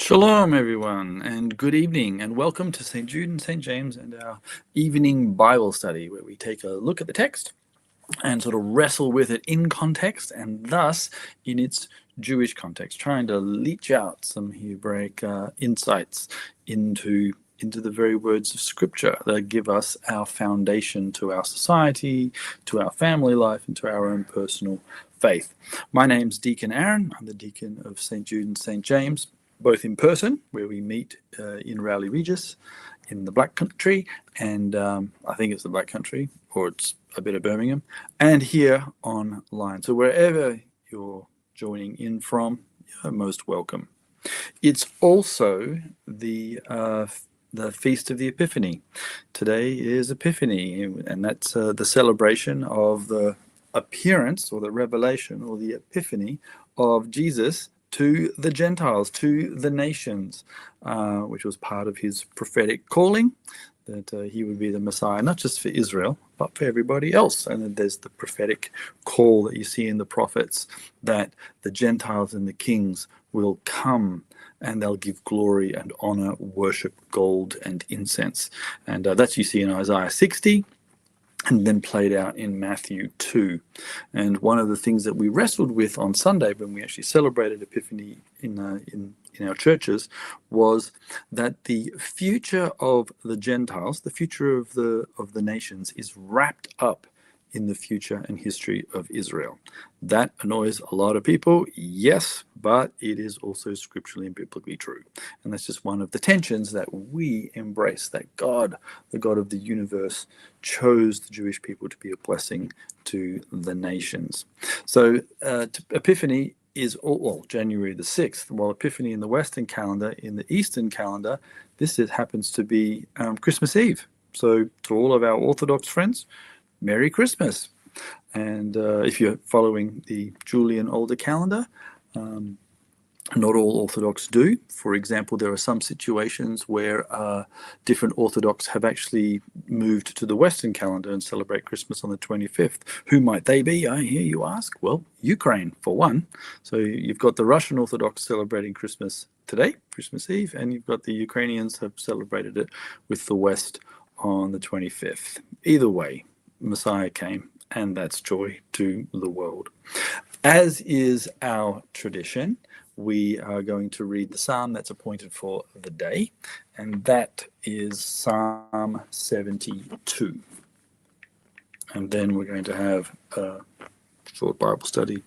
Shalom, everyone, and good evening, and welcome to St. Jude and St. James and our evening Bible study, where we take a look at the text and sort of wrestle with it in context and thus in its Jewish context, trying to leach out some Hebraic insights into the very words of Scripture that give us our foundation to our society, to our family life, and to our own personal faith. My name's Deacon Aaron. I'm the deacon of St. Jude and St. James, both in person, where we meet in Rowley Regis in the Black Country, and I think it's the Black Country, or it's a bit of Birmingham, and here online. So wherever you're joining in from, you're most welcome. It's also the Feast of the Epiphany. Today is Epiphany, and that's the celebration of the appearance or the revelation or the epiphany of Jesus to the Gentiles, to the nations, which was part of his prophetic calling, that he would be the Messiah, not just for Israel, but for everybody else. And then there's the prophetic call that you see in the prophets, that the Gentiles and the kings will come and they'll give glory and honor, worship gold and incense. And that's you see in Isaiah 60. And then played out in Matthew 2. And one of the things that we wrestled with on Sunday when we actually celebrated Epiphany in our churches was that the future of the Gentiles, the future of the nations, is wrapped up in the future and history of Israel. That annoys a lot of people, yes, but it is also scripturally and biblically true. And that's just one of the tensions that we embrace, that God, the God of the universe, chose the Jewish people to be a blessing to the nations. So Epiphany is January the 6th, while Epiphany in the Western calendar, in the Eastern calendar, happens to be Christmas Eve. So to all of our Orthodox friends, Merry Christmas. And if you're following the Julian older calendar, not all Orthodox do. For example, there are some situations where different Orthodox have actually moved to the Western calendar and celebrate Christmas on the 25th. Who might they be, I hear you ask? Well, Ukraine, for one. So you've got the Russian Orthodox celebrating Christmas today, Christmas Eve, and you've got the Ukrainians have celebrated it with the West on the 25th. Either way, Messiah came, and that's joy to the world. As is our tradition, we are going to read the psalm that's appointed for the day, and that is Psalm 72. And then we're going to have a short Bible study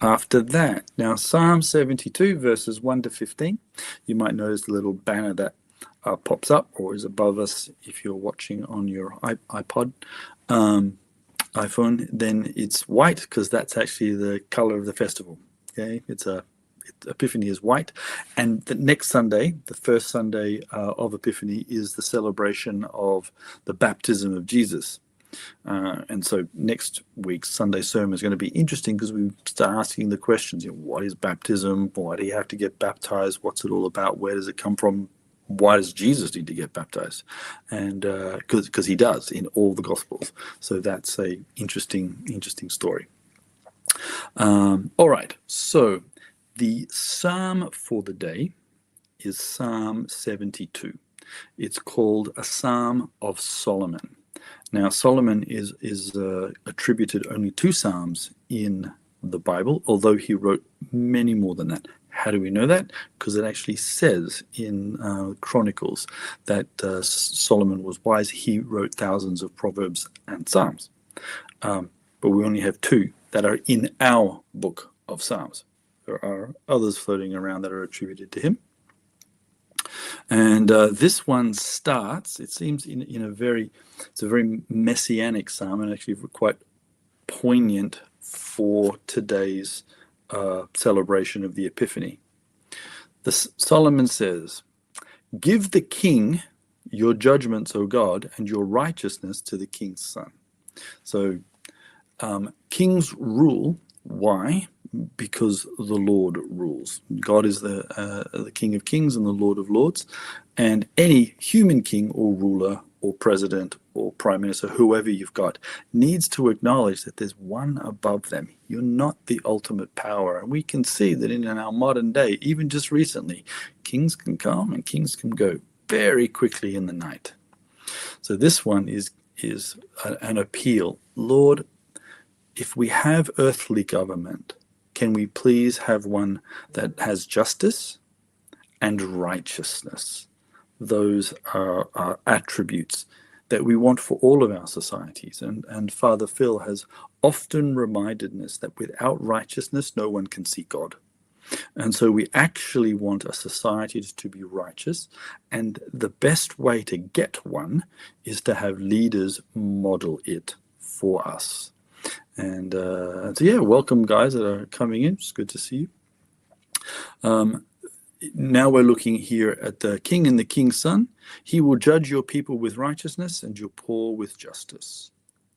after that. Now, Psalm 72, verses 1 to 15, you might notice the little banner that pops up or is above us if you're watching on your iPod. iPhone, then it's white because that's actually the color of the festival. Okay, Epiphany is white, and the next Sunday, the first Sunday of Epiphany, is the celebration of the baptism of Jesus. And so next week's Sunday sermon is going to be interesting because we start asking the questions: what is baptism? Why do you have to get baptized? What's it all about? Where does it come from? Why does Jesus need to get baptized? And because he does in all the Gospels. So that's a interesting story. All right. So the psalm for the day is Psalm 72. It's called a Psalm of Solomon. Now, Solomon is attributed only 2 psalms in the Bible, although he wrote many more than that. How do we know that? Because it actually says in Chronicles that Solomon was wise. He wrote thousands of proverbs and psalms. But we only have 2 that are in our book of Psalms. There are others floating around that are attributed to him. And this one starts, it seems, it's a very messianic psalm, and actually quite poignant for today's celebration of the Epiphany. Solomon says, "Give the king your judgments, O God, and your righteousness to the king's son." So kings rule. Why? Because the Lord rules. God is the King of Kings and the Lord of Lords, and any human king or ruler or president or prime minister, whoever you've got, needs to acknowledge that there's one above them. You're not the ultimate power. And we can see that in our modern day, even just recently, kings can come and kings can go very quickly in the night. So this one is an appeal. Lord, if we have earthly government, can we please have one that has justice and righteousness? Those are attributes that we want for all of our societies. And Father Phil has often reminded us that without righteousness, no one can see God. And so we actually want a society to be righteous. And the best way to get one is to have leaders model it for us. And so, yeah, welcome, guys, that are coming in. It's good to see you. Now we're looking here at the king and the king's son. He will judge your people with righteousness and your poor with justice.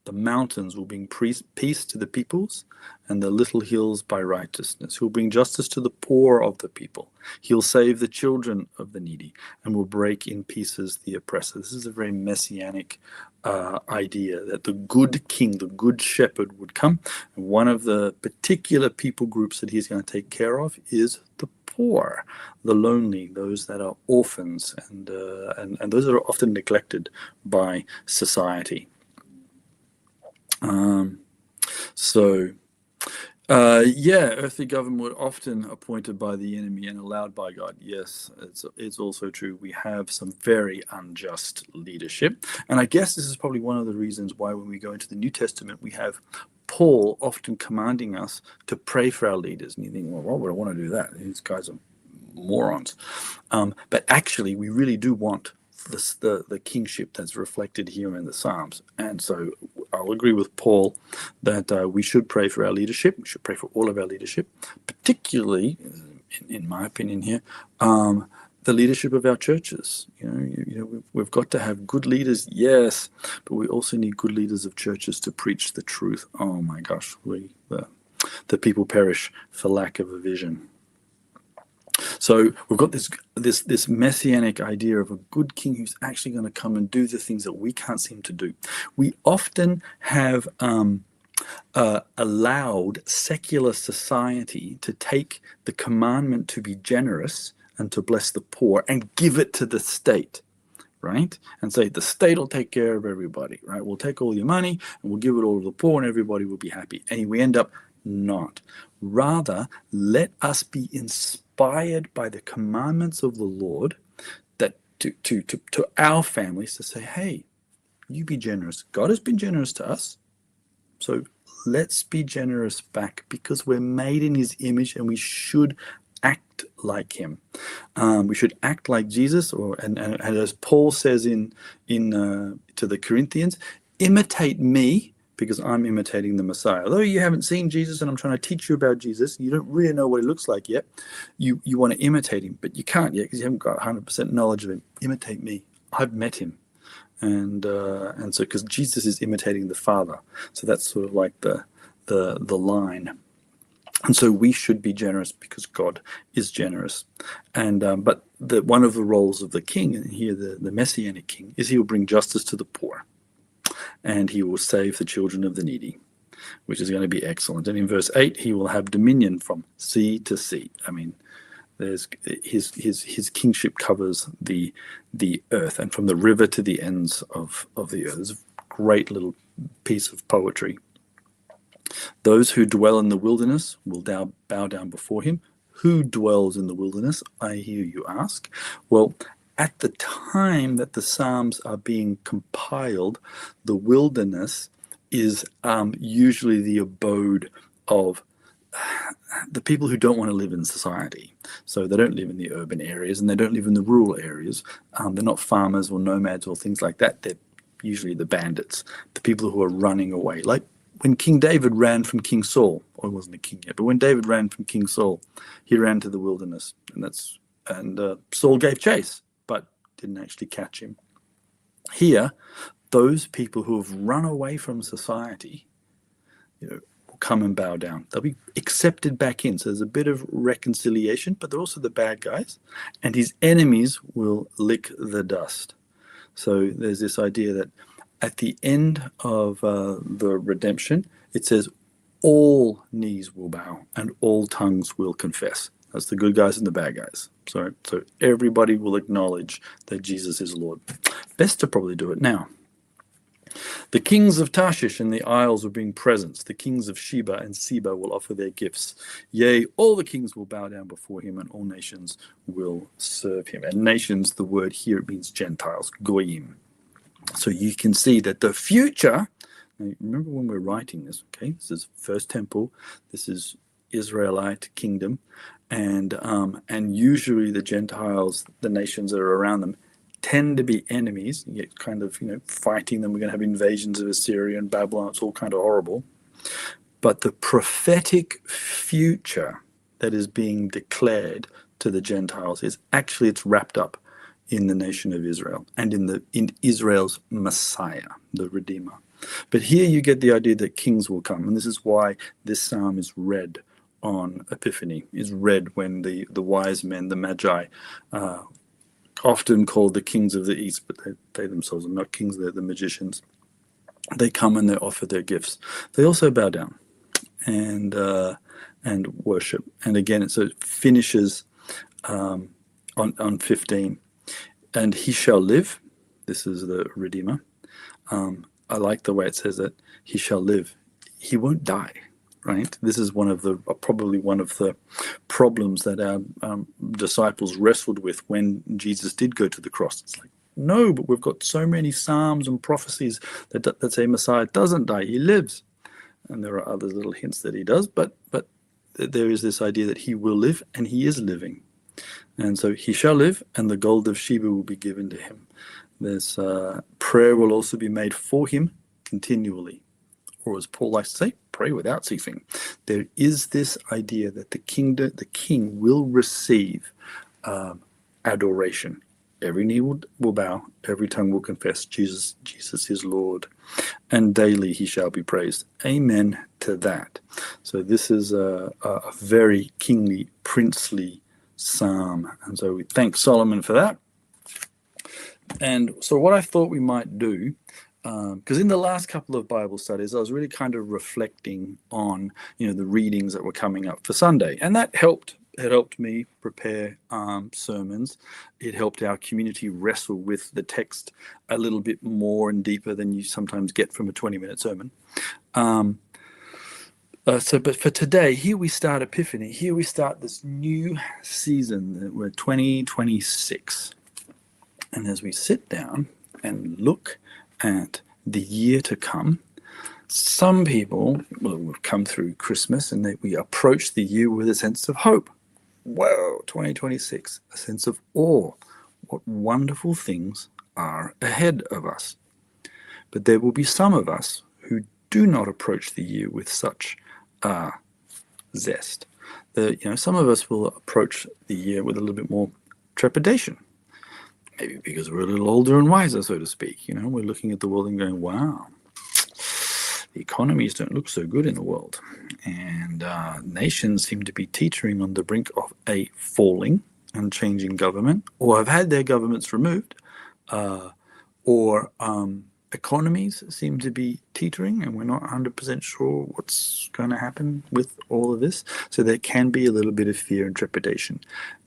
The mountains will bring peace to the peoples, and the little hills by righteousness. He'll bring justice to the poor of the people. He'll save the children of the needy, and will break in pieces the oppressor. This is a very messianic idea that the good king, the good shepherd would come. And one of the particular people groups that he's going to take care of is the poor, the lonely, those that are orphans, and those that are often neglected by society. Earthly government were often appointed by the enemy and allowed by God. Yes, it's also true. We have some very unjust leadership. And I guess this is probably one of the reasons why when we go into the New Testament, we have Paul often commanding us to pray for our leaders. And you think, well, why would I want to do that? These guys are morons. But actually, we really do want the kingship that's reflected here in the Psalms. And so I'll agree with Paul that we should pray for our leadership. We should pray for all of our leadership, particularly, in my opinion here, the leadership of our churches. We've got to have good leaders, yes, but we also need good leaders of churches to preach the truth. Oh my gosh, the people perish for lack of a vision. So we've got this messianic idea of a good king who's actually going to come and do the things that we can't seem to do. We often have allowed secular society to take the commandment to be generous and to bless the poor and give it to the state, right? And say the state will take care of everybody, right? We'll take all your money and we'll give it all to the poor and everybody will be happy. And we end up not. Rather, let us be inspired by the commandments of the Lord, that to our families, to say, hey, you be generous. God has been generous to us, so let's be generous back, because we're made in his image and we should act like him. We should act like Jesus, and as Paul says in to the Corinthians, imitate me, because I'm imitating the Messiah. Although you haven't seen Jesus and I'm trying to teach you about Jesus, you don't really know what he looks like yet. You want to imitate him, but you can't yet because you haven't got 100% knowledge of him. Imitate me. I've met him. And so because Jesus is imitating the Father. So that's sort of like the line. And so we should be generous because God is generous. And but one of the roles of the king, and here the Messianic king, is he will bring justice to the poor. And he will save the children of the needy, which is going to be excellent. And in verse 8, he will have dominion from sea to sea. I mean, there's his kingship covers the earth, and from the river to the ends of the earth. It's a great little piece of poetry. Those who dwell in the wilderness will bow down before him. Who dwells in the wilderness, I hear you ask? Well, at the time that the Psalms are being compiled, the wilderness is usually the abode of the people who don't want to live in society. So they don't live in the urban areas and they don't live in the rural areas. They're not farmers or nomads or things like that. They're usually the bandits, the people who are running away. Like when King David ran from King Saul, or he wasn't a king yet, but when David ran from King Saul, he ran to the wilderness, and Saul gave chase, but didn't actually catch him. Here, those people who have run away from society, will come and bow down. They'll be accepted back in. So there's a bit of reconciliation, but they're also the bad guys, and his enemies will lick the dust. So there's this idea that at the end of the redemption, it says all knees will bow and all tongues will confess. That's the good guys and the bad guys. So everybody will acknowledge that Jesus is Lord. Best to probably do it now. The kings of Tarshish and the isles will bring presents. The kings of Sheba and Seba will offer their gifts. Yea, all the kings will bow down before him, and all nations will serve him. And nations, the word here, it means Gentiles, goyim. So you can see that the future, now remember when we're writing this, okay? This is First Temple, this is Israelite kingdom, and usually the Gentiles, the nations that are around them, tend to be enemies. You get kind of, fighting them. We're going to have invasions of Assyria and Babylon. It's all kind of horrible. But the prophetic future that is being declared to the Gentiles is actually, it's wrapped up in the nation of Israel and in Israel's Messiah, the Redeemer. But here you get the idea that kings will come. And this is why this psalm is read on Epiphany, is read when the wise men, the Magi, often called the kings of the East, but they themselves are not kings, they're the magicians. They come and they offer their gifts. They also bow down and worship. And again, so it finishes on 15. And he shall live. This is the Redeemer. I like the way it says that he shall live. He won't die. Right? This is probably one of the problems that our disciples wrestled with when Jesus did go to the cross. It's like, no, but we've got so many psalms and prophecies that say Messiah doesn't die, he lives. And there are other little hints that he does, but there is this idea that he will live, and he is living. And so he shall live, and the gold of Sheba will be given to him. There's prayer will also be made for him continually. Or as Paul likes to say, pray without ceasing. There is this idea that the king will receive adoration. Every knee will bow, every tongue will confess Jesus is Lord, and daily he shall be praised. Amen to that. So this is a very kingly, princely psalm, and so we thank Solomon for that. And so what I thought we might do, because in the last couple of Bible studies, I was really kind of reflecting on, the readings that were coming up for Sunday, and that helped. It helped me prepare sermons. It helped our community wrestle with the text a little bit more and deeper than you sometimes get from a 20-minute sermon. But for today, here we start Epiphany. Here we start this new season. We're 2026, and as we sit down and look at the year to come, some people, we've come through Christmas and we approach the year with a sense of hope. Whoa, 2026, a sense of awe. What wonderful things are ahead of us. But there will be some of us who do not approach the year with such zest. Some of us will approach the year with a little bit more trepidation. Maybe because we're a little older and wiser, so to speak. We're looking at the world and going, wow, the economies don't look so good in the world. And nations seem to be teetering on the brink of a falling and changing government, or have had their governments removed, or economies seem to be teetering, and we're not 100% sure what's going to happen with all of this. So there can be a little bit of fear and trepidation.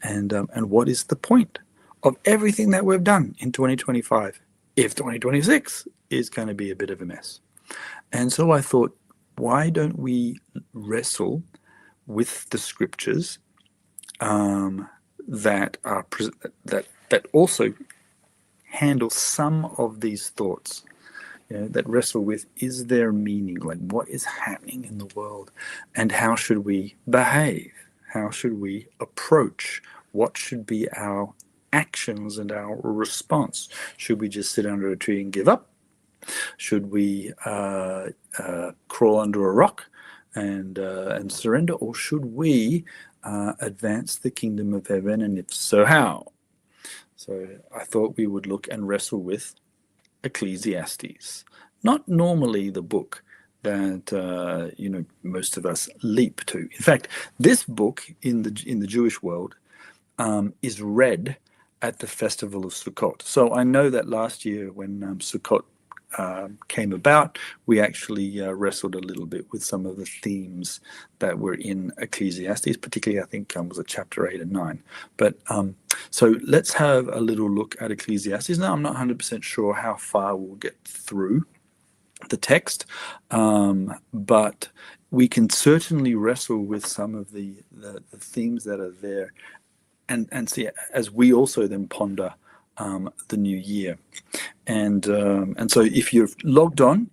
And what is the point of everything that we've done in 2025 if 2026 is going to be a bit of a mess? And so I thought, why don't we wrestle with the scriptures that also handle some of these thoughts, that wrestle with, is there meaning? Like, what is happening in the world, and how should we behave? How should we approach? What should be our actions and our response? Should we just sit under a tree and give up? Should we crawl under a rock and surrender, or should we advance the kingdom of heaven? And if so, how? So I thought we would look and wrestle with Ecclesiastes. Not normally the book that most of us leap to. In fact, this book in the Jewish world is read at the festival of Sukkot. So I know that last year when Sukkot came about, we actually wrestled a little bit with some of the themes that were in Ecclesiastes, particularly I think was it chapter 8 and 9. But so let's have a little look at Ecclesiastes. Now, I'm not 100% sure how far we'll get through the text, but we can certainly wrestle with some of the themes that are there and see as we also then ponder the new year. And so if you're logged on,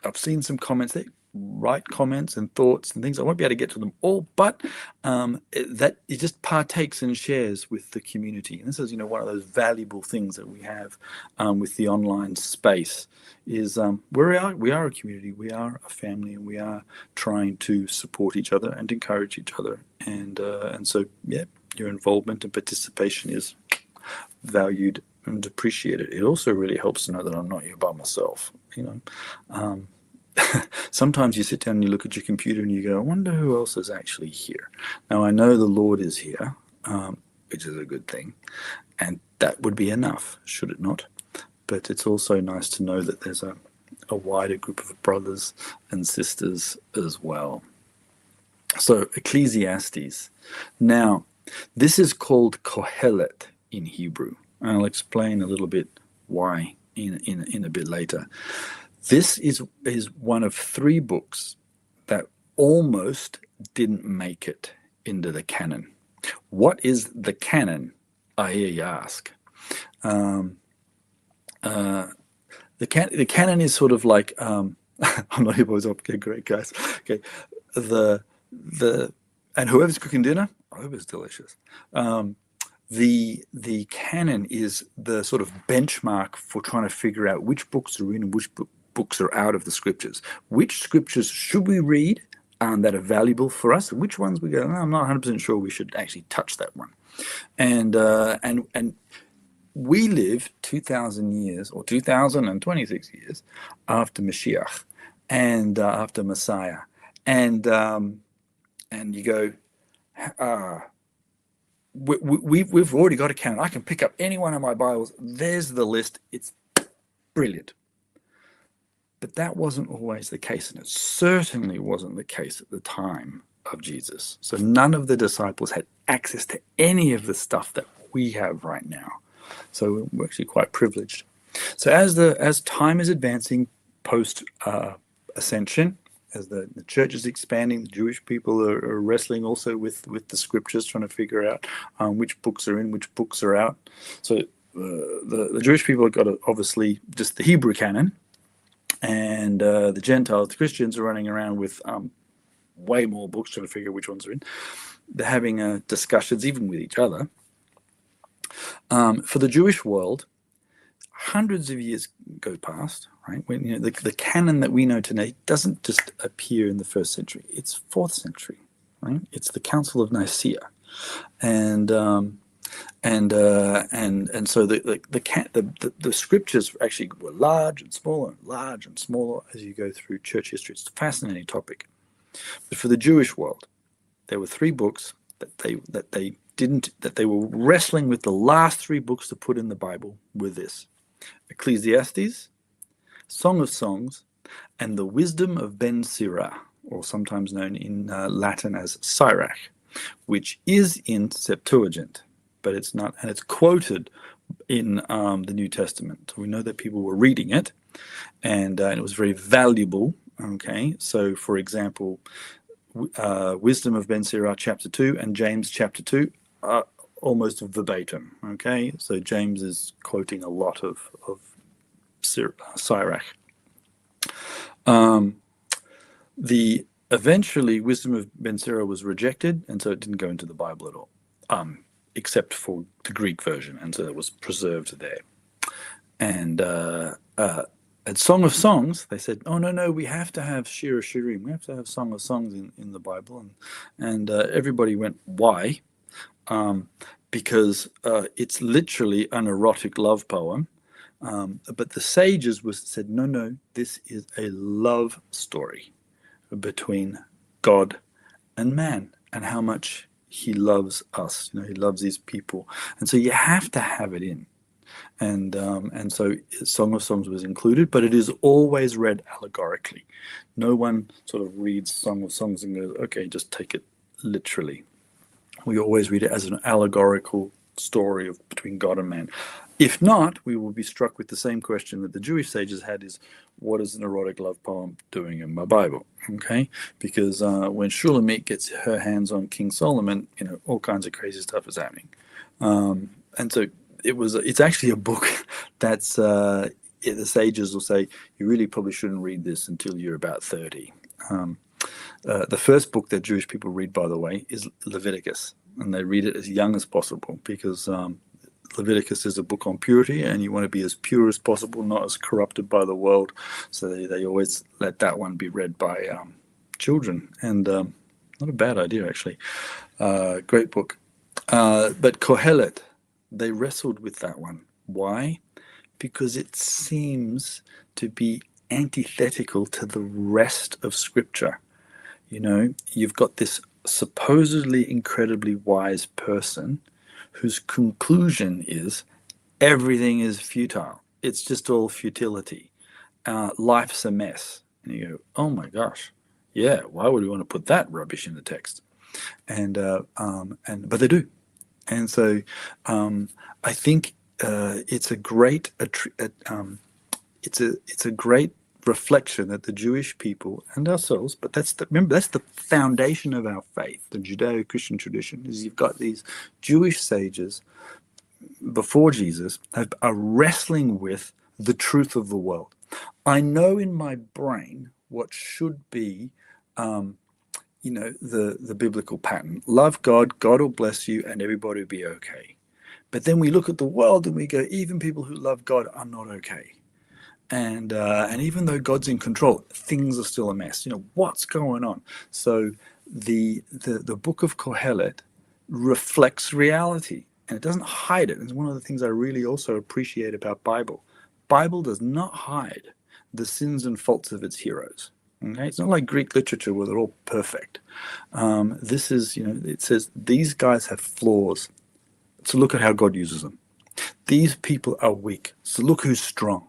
I've seen some comments there. Write comments and thoughts and things. I won't be able to get to them all, but that it just partakes and shares with the community. And this is, one of those valuable things that we have with the online space is we are a community, we are a family, and we are trying to support each other and encourage each other. And so, yeah, your involvement and participation is valued and appreciated. It also really helps to know that I'm not here by myself. Sometimes you sit down and you look at your computer and you go, I wonder who else is actually here. Now, I know the Lord is here, which is a good thing, and that would be enough, should it not? But it's also nice to know that there's a wider group of brothers and sisters as well. So, Ecclesiastes. Now, this is called Kohelet in Hebrew. I'll explain a little bit why in a bit later. This is one of 3 books that almost didn't make it into the canon. What is the canon, I hear you ask? The canon is sort of like, I'm not Hebrews up. Okay, great, guys. Okay, and whoever's cooking dinner, I hope it's delicious. The canon is the sort of benchmark for trying to figure out which books are in and which books are out of the scriptures. Which scriptures should we read that are valuable for us, and which ones we go, no, I'm not 100% sure we should actually touch that one. And we live 2,000 years or 2,026 years after Mashiach and after Messiah, and you go, we've already got a canon. I can pick up any one of my Bibles. There's the list. It's brilliant. But that wasn't always the case, and it certainly wasn't the case at the time of Jesus. So none of the disciples had access to any of the stuff that we have right now. So we're actually quite privileged. So as time is advancing post ascension, as the church is expanding, the Jewish people are wrestling also with the scriptures, trying to figure out which books are in, which books are out. So the Jewish people have got obviously just the Hebrew canon, and the Gentiles, the Christians, are running around with way more books, trying to figure out which ones are in. They're having discussions even with each other. For the Jewish world, hundreds of years go past, right? When the canon that we know today doesn't just appear in the 1st century; it's 4th century, right? It's the Council of Nicaea, and so the scriptures actually were large and smaller as you go through church history. It's a fascinating topic. But for the Jewish world, there were 3 books that they were wrestling with. The last 3 books to put in the Bible were this: Ecclesiastes, Song of Songs, and the Wisdom of Ben Sirach, or sometimes known in Latin as Sirach, which is in Septuagint, but it's not, and it's quoted in the New Testament. So we know that people were reading it, and it was very valuable. Okay, so for example, Wisdom of Ben Sirach chapter 2 and James chapter 2 are almost verbatim. Okay, so James is quoting a lot of Sirach. Eventually Wisdom of Ben Sirach was rejected, and so it didn't go into the Bible at all, except for the Greek version, and so it was preserved there. And at Song of Songs, they said, oh, no, we have to have Shir Shirim. We have to have Song of Songs in the Bible. And everybody went, why? Because it's literally an erotic love poem. But the sages said, no, this is a love story between God and man, and how much he loves us. He loves his people, and so you have to have it in. And so Song of Songs was included, but it is always read allegorically. No one sort of reads Song of Songs and goes, okay, just take it literally. We always read it as an allegorical story between God and man. If not, we will be struck with the same question that the Jewish sages had: is what is an erotic love poem doing in my Bible? Okay, because when Shulamit gets her hands on King Solomon, all kinds of crazy stuff is happening. And so it's actually a book that's the sages will say you really probably shouldn't read this until you're about 30. The first book that Jewish people read, by the way, is Leviticus, and they read it as young as possible because Leviticus is a book on purity, and you want to be as pure as possible, not as corrupted by the world. So they always let that one be read by children, and not a bad idea, actually. Great book. But Kohelet, they wrestled with that one. Why? Because it seems to be antithetical to the rest of Scripture. You've got this supposedly incredibly wise person whose conclusion is everything is futile. It's just all futility. Life's a mess. And you go, oh my gosh, yeah, why would we want to put that rubbish in the text? But they do. And so I think it's a great it's a great reflection that the Jewish people and ourselves, but remember that's the foundation of our faith, the Judeo-Christian tradition, is you've got these Jewish sages before Jesus are wrestling with the truth of the world. I know in my brain what should be the biblical pattern. Love God, God will bless you, and everybody will be okay. But then we look at the world and we go, even people who love God are not okay. And even though God's in control, things are still a mess. What's going on? So the book of Kohelet reflects reality, and it doesn't hide it. It's one of the things I really also appreciate about Bible. Bible does not hide the sins and faults of its heroes. Okay, it's not like Greek literature where they're all perfect. This is, it says these guys have flaws, so look at how God uses them. These people are weak, so look who's strong.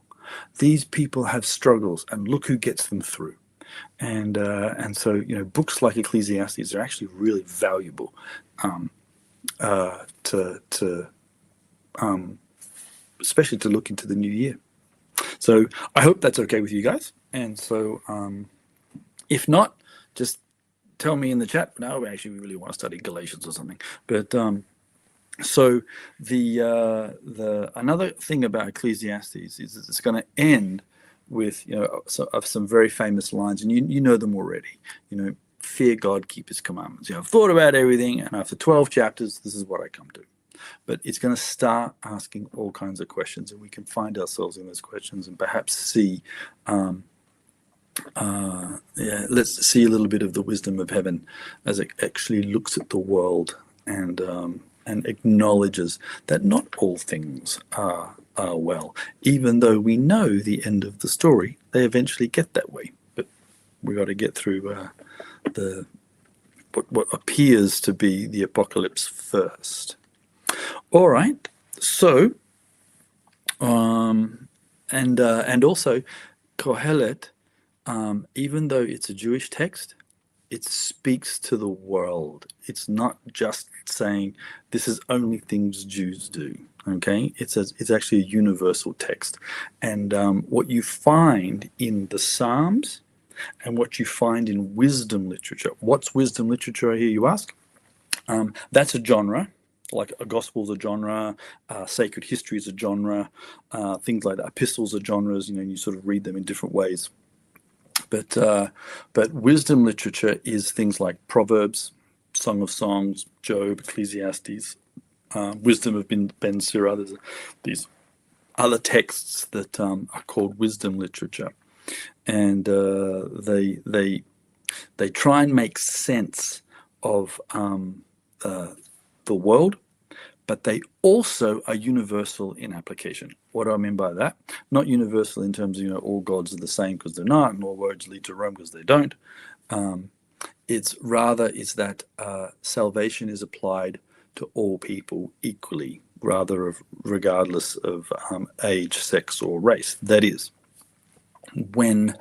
These people have struggles, and look who gets them through. And so books like Ecclesiastes are actually really valuable especially to look into the new year. So I hope that's okay with you guys. And so if not, just tell me in the chat. No, actually, we really want to study Galatians or something. But so the another thing about Ecclesiastes is that it's going to end with of some very famous lines, and you know them already. Fear God, keep His commandments. I've thought about everything, and after 12 chapters, this is what I come to. But it's going to start asking all kinds of questions, and we can find ourselves in those questions, and perhaps see. Let's see a little bit of the wisdom of heaven as it actually looks at the world and acknowledges that not all things are well. Even though we know the end of the story, they eventually get that way. But we got to get through what appears to be the apocalypse first. All right. So, and also Kohelet. Even though it's a Jewish text, it speaks to the world. It's not just saying this is only things Jews do. Okay, it's actually a universal text, and what you find in the Psalms and what you find in wisdom literature. What's wisdom literature? I hear you ask. That's a genre. Like a gospel's a genre, sacred history is a genre, things like that. Epistles are genres. You sort of read them in different ways. But wisdom literature is things like Proverbs, Song of Songs, Job, Ecclesiastes, Wisdom of Ben Sirah. There's these other texts that are called wisdom literature, and they try and make sense of the world, but they also are universal in application. What do I mean by that? Not universal in terms of all gods are the same, because they're not, and all roads lead to Rome, because they don't. It's rather is that salvation is applied to all people equally, rather of regardless of age, sex, or race. That is, when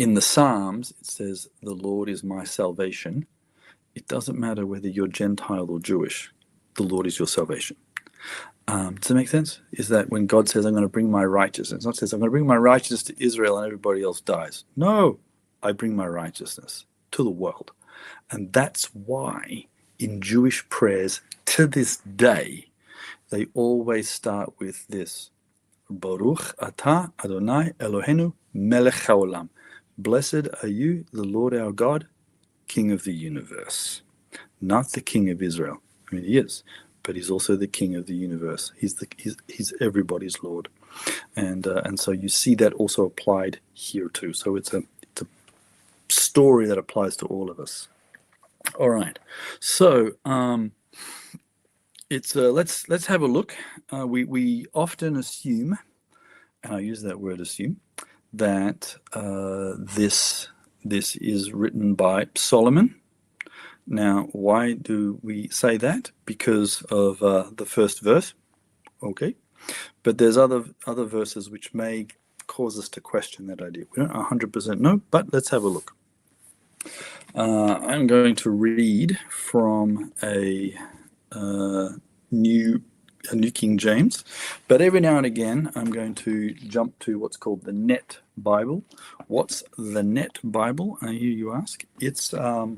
in the Psalms it says, "The Lord is my salvation," it doesn't matter whether you're Gentile or Jewish. The Lord is your salvation. Does that make sense? Is that when God says, "I'm going to bring my righteousness," not says, "I'm going to bring my righteousness to Israel and everybody else dies." No, I bring my righteousness to the world. And that's why in Jewish prayers to this day, they always start with this: Baruch atah Adonai Eloheinu melech haolam. Blessed are you, the Lord our God, King of the universe. Not the King of Israel. I mean, he is, but he's also the King of the universe. He's everybody's Lord. And so you see that also applied here too. So it's a story that applies to all of us. All right, so it's let's have a look. We often assume, and I use that word assume, that this is written by Solomon. Now, why do we say that? Because of the first verse, okay. But there's other verses which may cause us to question that idea. We don't 100% know, but let's have a look. I'm going to read from a New King James, but every now and again I'm going to jump to what's called the Net Bible. What's the Net Bible, I hear you ask? It's a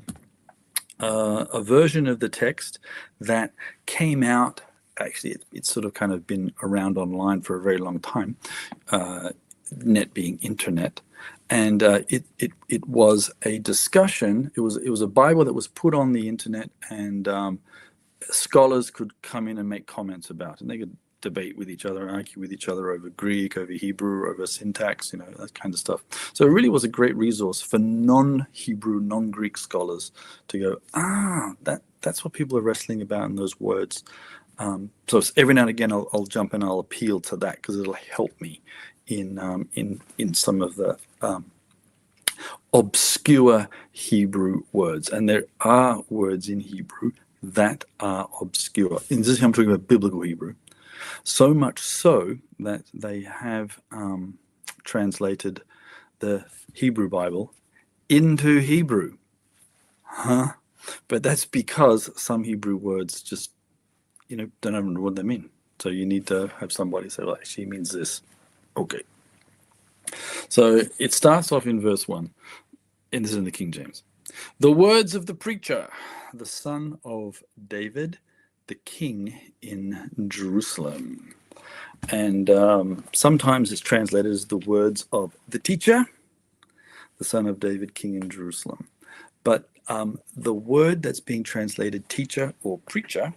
version of the text that came out. Actually, it's sort of kind of been around online for a very long time. Net being internet. And it was a discussion. It was a Bible that was put on the internet, and scholars could come in and make comments about it. And they could debate with each other, argue with each other over Greek, over Hebrew, over syntax, that kind of stuff. So it really was a great resource for non-Hebrew, non-Greek scholars to go, that's what people are wrestling about in those words. So every now and again I'll jump and I'll appeal to that because it'll help me in some of the obscure Hebrew words. And there are words in Hebrew that are obscure. In this, I'm talking about biblical Hebrew. So much so that they have translated the Hebrew Bible into Hebrew. But that's because some Hebrew words just, don't even know what they mean. So you need to have somebody say, well, actually, it means this. Okay. So it starts off in verse 1, and this is in the King James. The words of the preacher, the son of David, the king in Jerusalem. And sometimes it's translated as the words of the teacher, the son of David, king in Jerusalem. But the word that's being translated teacher or preacher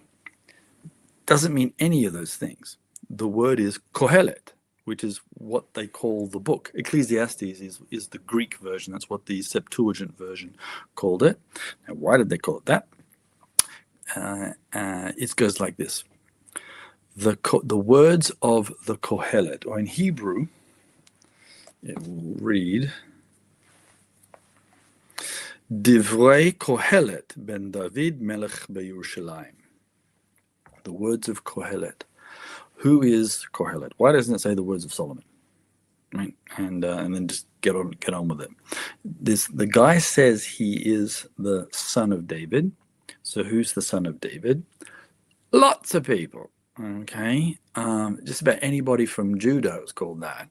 doesn't mean any of those things. The word is Kohelet, which is what they call the book. Ecclesiastes is the Greek version. That's what the Septuagint version called it. Now, why did they call it that? It goes like this. The words of the Kohelet, or in Hebrew, it will read, Divrei Kohelet ben David melech beYerushalayim. The words of Kohelet. Who is Kohelet? Why doesn't it say the words of Solomon? Right, and then just get on with it. The guy says he is the son of David. So who's the son of David? Lots of people. Okay, just about anybody from Judah is called that.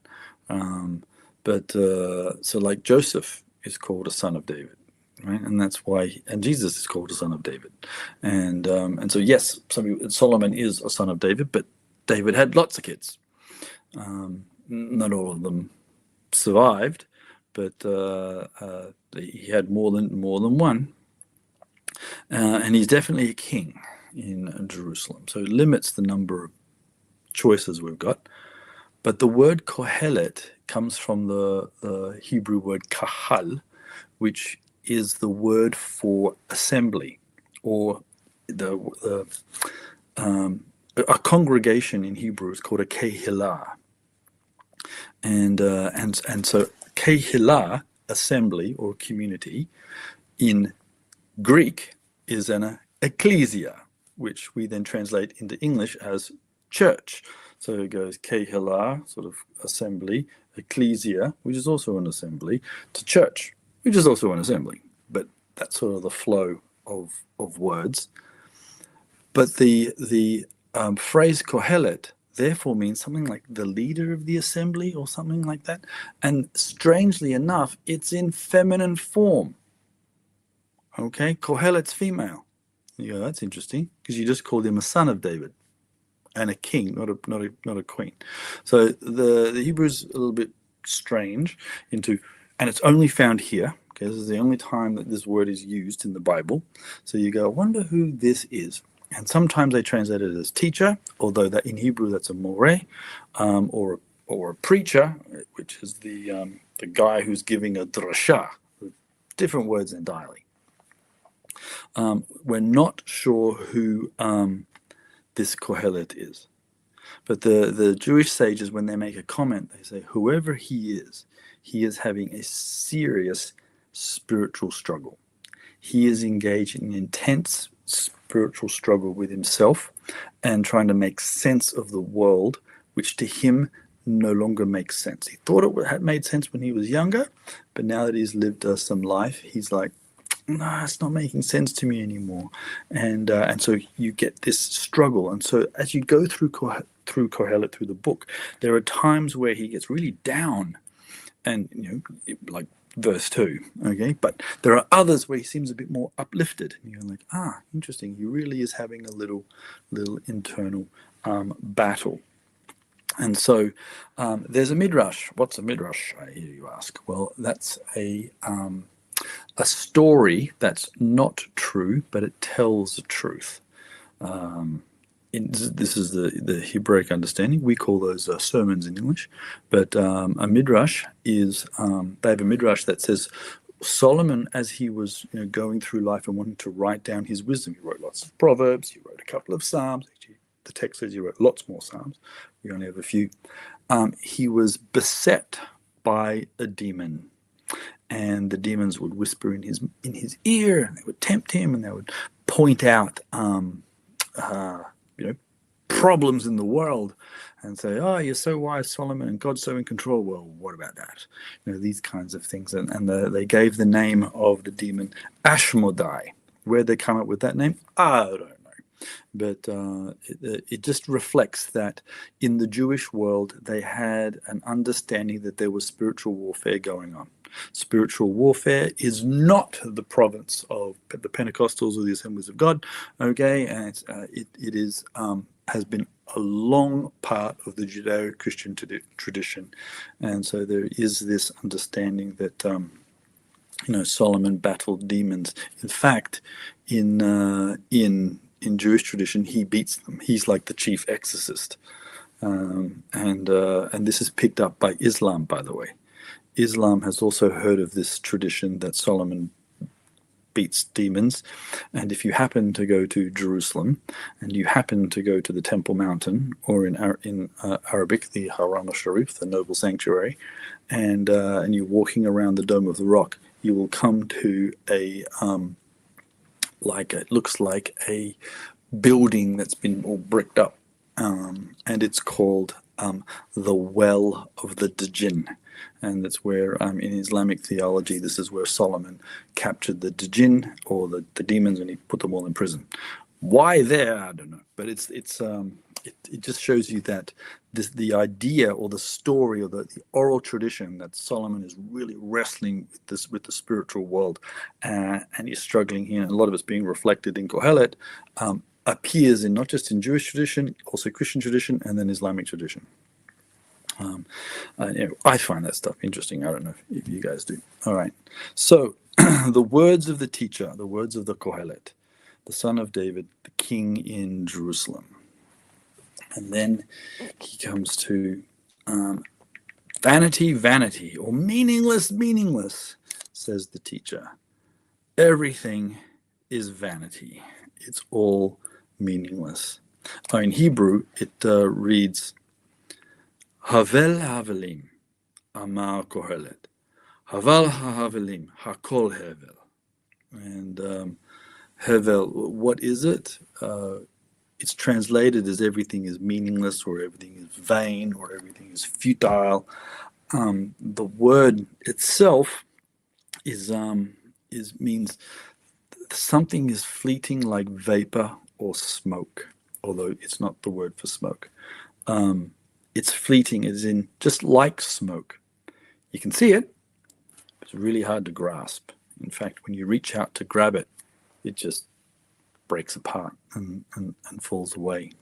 So like Joseph is called a son of David. Right, and that's why, and Jesus is called a son of David, and so yes, Solomon is a son of David, but David had lots of kids. Not all of them survived, but he had more than one, and he's definitely a king in Jerusalem. So it limits the number of choices we've got. But the word Kohelet comes from the Hebrew word kahal, which is the word for assembly, or a congregation in Hebrew is called a kehilah, and so kehilah, assembly or community, in Greek is an ecclesia, which we then translate into English as church. So it goes kehila, sort of assembly, ecclesia, which is also an assembly, to church, which is also an assembly. But that's sort of the flow of words. But the phrase kohelet therefore means something like the leader of the assembly or something like that. And strangely enough, it's in feminine form. Okay, Kohelet's female. You go, that's interesting, because you just called him a son of David and a king, not a queen. So the Hebrew's a little bit strange and it's only found here. Okay, this is the only time that this word is used in the Bible. So you go, I wonder who this is. And sometimes they translate it as teacher, although that in Hebrew that's a moreh, or a preacher, which is the guy who's giving a drasha, different words entirely. We're not sure who this Kohelet is. But the Jewish sages, when they make a comment, they say, whoever he is having a serious spiritual struggle. He is engaged in intense spiritual struggle with himself and trying to make sense of the world, which to him no longer makes sense. He thought it had made sense when he was younger, but now that he's lived some life, he's like, no, it's not making sense to me anymore. And so you get this struggle. And so as you go through Kohelet, through the book, there are times where he gets really down, and like verse 2, okay? But there are others where he seems a bit more uplifted. And you're like, interesting. He really is having a little internal battle. And so there's a midrash. What's a midrash, I hear you ask? Well, that's a story that's not true, but it tells the truth. This is the Hebraic understanding. We call those sermons in English. But a midrash is, they have a midrash that says Solomon, as he was going through life and wanting to write down his wisdom, he wrote lots of Proverbs, he wrote a couple of Psalms. Actually, the text says he wrote lots more Psalms. We only have a few. He was beset by a demon. And the demons would whisper in his ear, and they would tempt him, and they would point out, problems in the world, and say, "Oh, you're so wise, Solomon, and God's so in control." Well, what about that? These kinds of things, and they gave the name of the demon Ashmodai. Where'd they come up with that name? I don't know. But it just reflects that in the Jewish world, they had an understanding that there was spiritual warfare going on. Spiritual warfare is not the province of the Pentecostals or the Assemblies of God, okay? And it is has been a long part of the Judeo-Christian tradition, and so there is this understanding that Solomon battled demons. In fact, in Jewish tradition, he beats them. He's like the chief exorcist, and this is picked up by Islam, by the way. Islam has also heard of this tradition that Solomon beats demons, and if you happen to go to Jerusalem and you happen to go to the Temple Mountain, or in Arabic, the Haram al-Sharif, the noble sanctuary, and you're walking around the Dome of the Rock, you will come to a it looks like a building that's been all bricked up, and it's called the Well of the Djinn. And that's where, in Islamic theology, this is where Solomon captured the Djinn, or the demons, and he put them all in prison. Why there? I don't know. But it just shows you that the idea or the story or the oral tradition that Solomon is really wrestling with the spiritual world, and he's struggling here, and a lot of it's being reflected in Kohelet, appears in not just in Jewish tradition, also Christian tradition, and then Islamic tradition. I find that stuff interesting. I don't know if you guys do. All right. So the words of the teacher, the words of the Kohelet, the son of David, the king in Jerusalem. And then he comes to vanity, vanity, or meaningless, meaningless, says the teacher. Everything is vanity. It's all meaningless. In Hebrew, it reads, Havel havelim, amar Kohelet. Haval havelim, hakol hevel. And Hevel, what is it? It's translated as everything is meaningless, or everything is vain, or everything is futile. The word itself is means something is fleeting like vapor or smoke, although it's not the word for smoke. It's fleeting as in just like smoke. You can see it, it's really hard to grasp. In fact, when you reach out to grab it, it just breaks apart and falls away.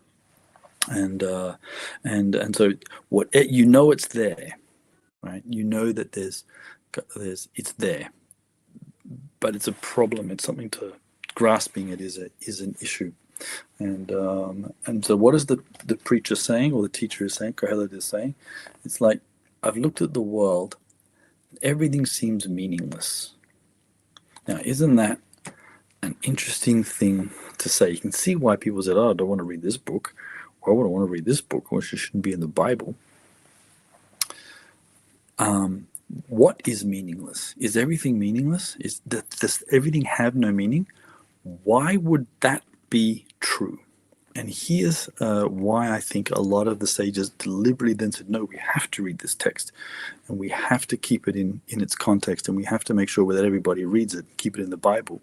And so what you know, it's there, right? You know that there's it's there, but it's a problem. It's something to grasping it is an issue. And so what is the preacher saying, or the teacher is saying, Kohelet is saying? It's like, I've looked at the world, everything seems meaningless. Now, isn't that an interesting thing to say? You can see why people said, oh, I don't want to read this book. Why would I want to read this book, which shouldn't be in the Bible? What is meaningless? Is everything meaningless? Does everything have no meaning? Why would that be true? And here's why I think a lot of the sages deliberately then said, no, we have to read this text, and we have to keep it in its context, and we have to make sure that everybody reads it, keep it in the Bible,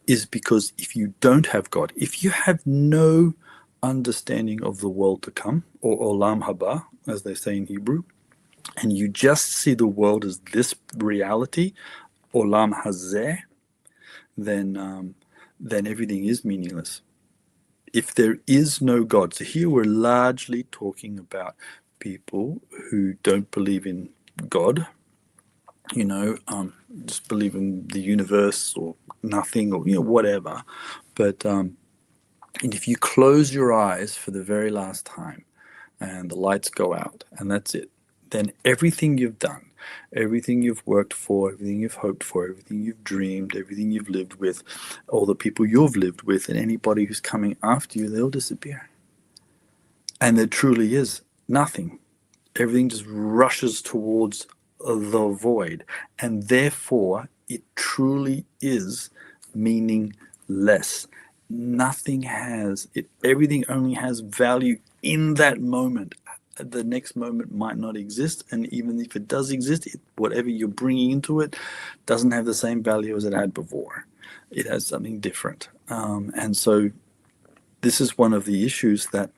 is because if you don't have God, if you have no understanding of the world to come, or olam haba, as they say in Hebrew, and you just see the world as this reality, olam hazeh, then everything is meaningless. If there is no God, so here we're largely talking about people who don't believe in God, just believe in the universe or nothing, or whatever. But and if you close your eyes for the very last time, and the lights go out, and that's it, then everything you've done, everything you've worked for, everything you've hoped for, everything you've dreamed, everything you've lived with, all the people you've lived with, and anybody who's coming after you, they'll disappear. And there truly is nothing. Everything just rushes towards the void. And therefore, it truly is meaningless. Nothing has it. Everything only has value in that moment. The next moment might not exist, and even if it does exist, whatever you're bringing into it doesn't have the same value as it had before. It has something different. And so this is one of the issues that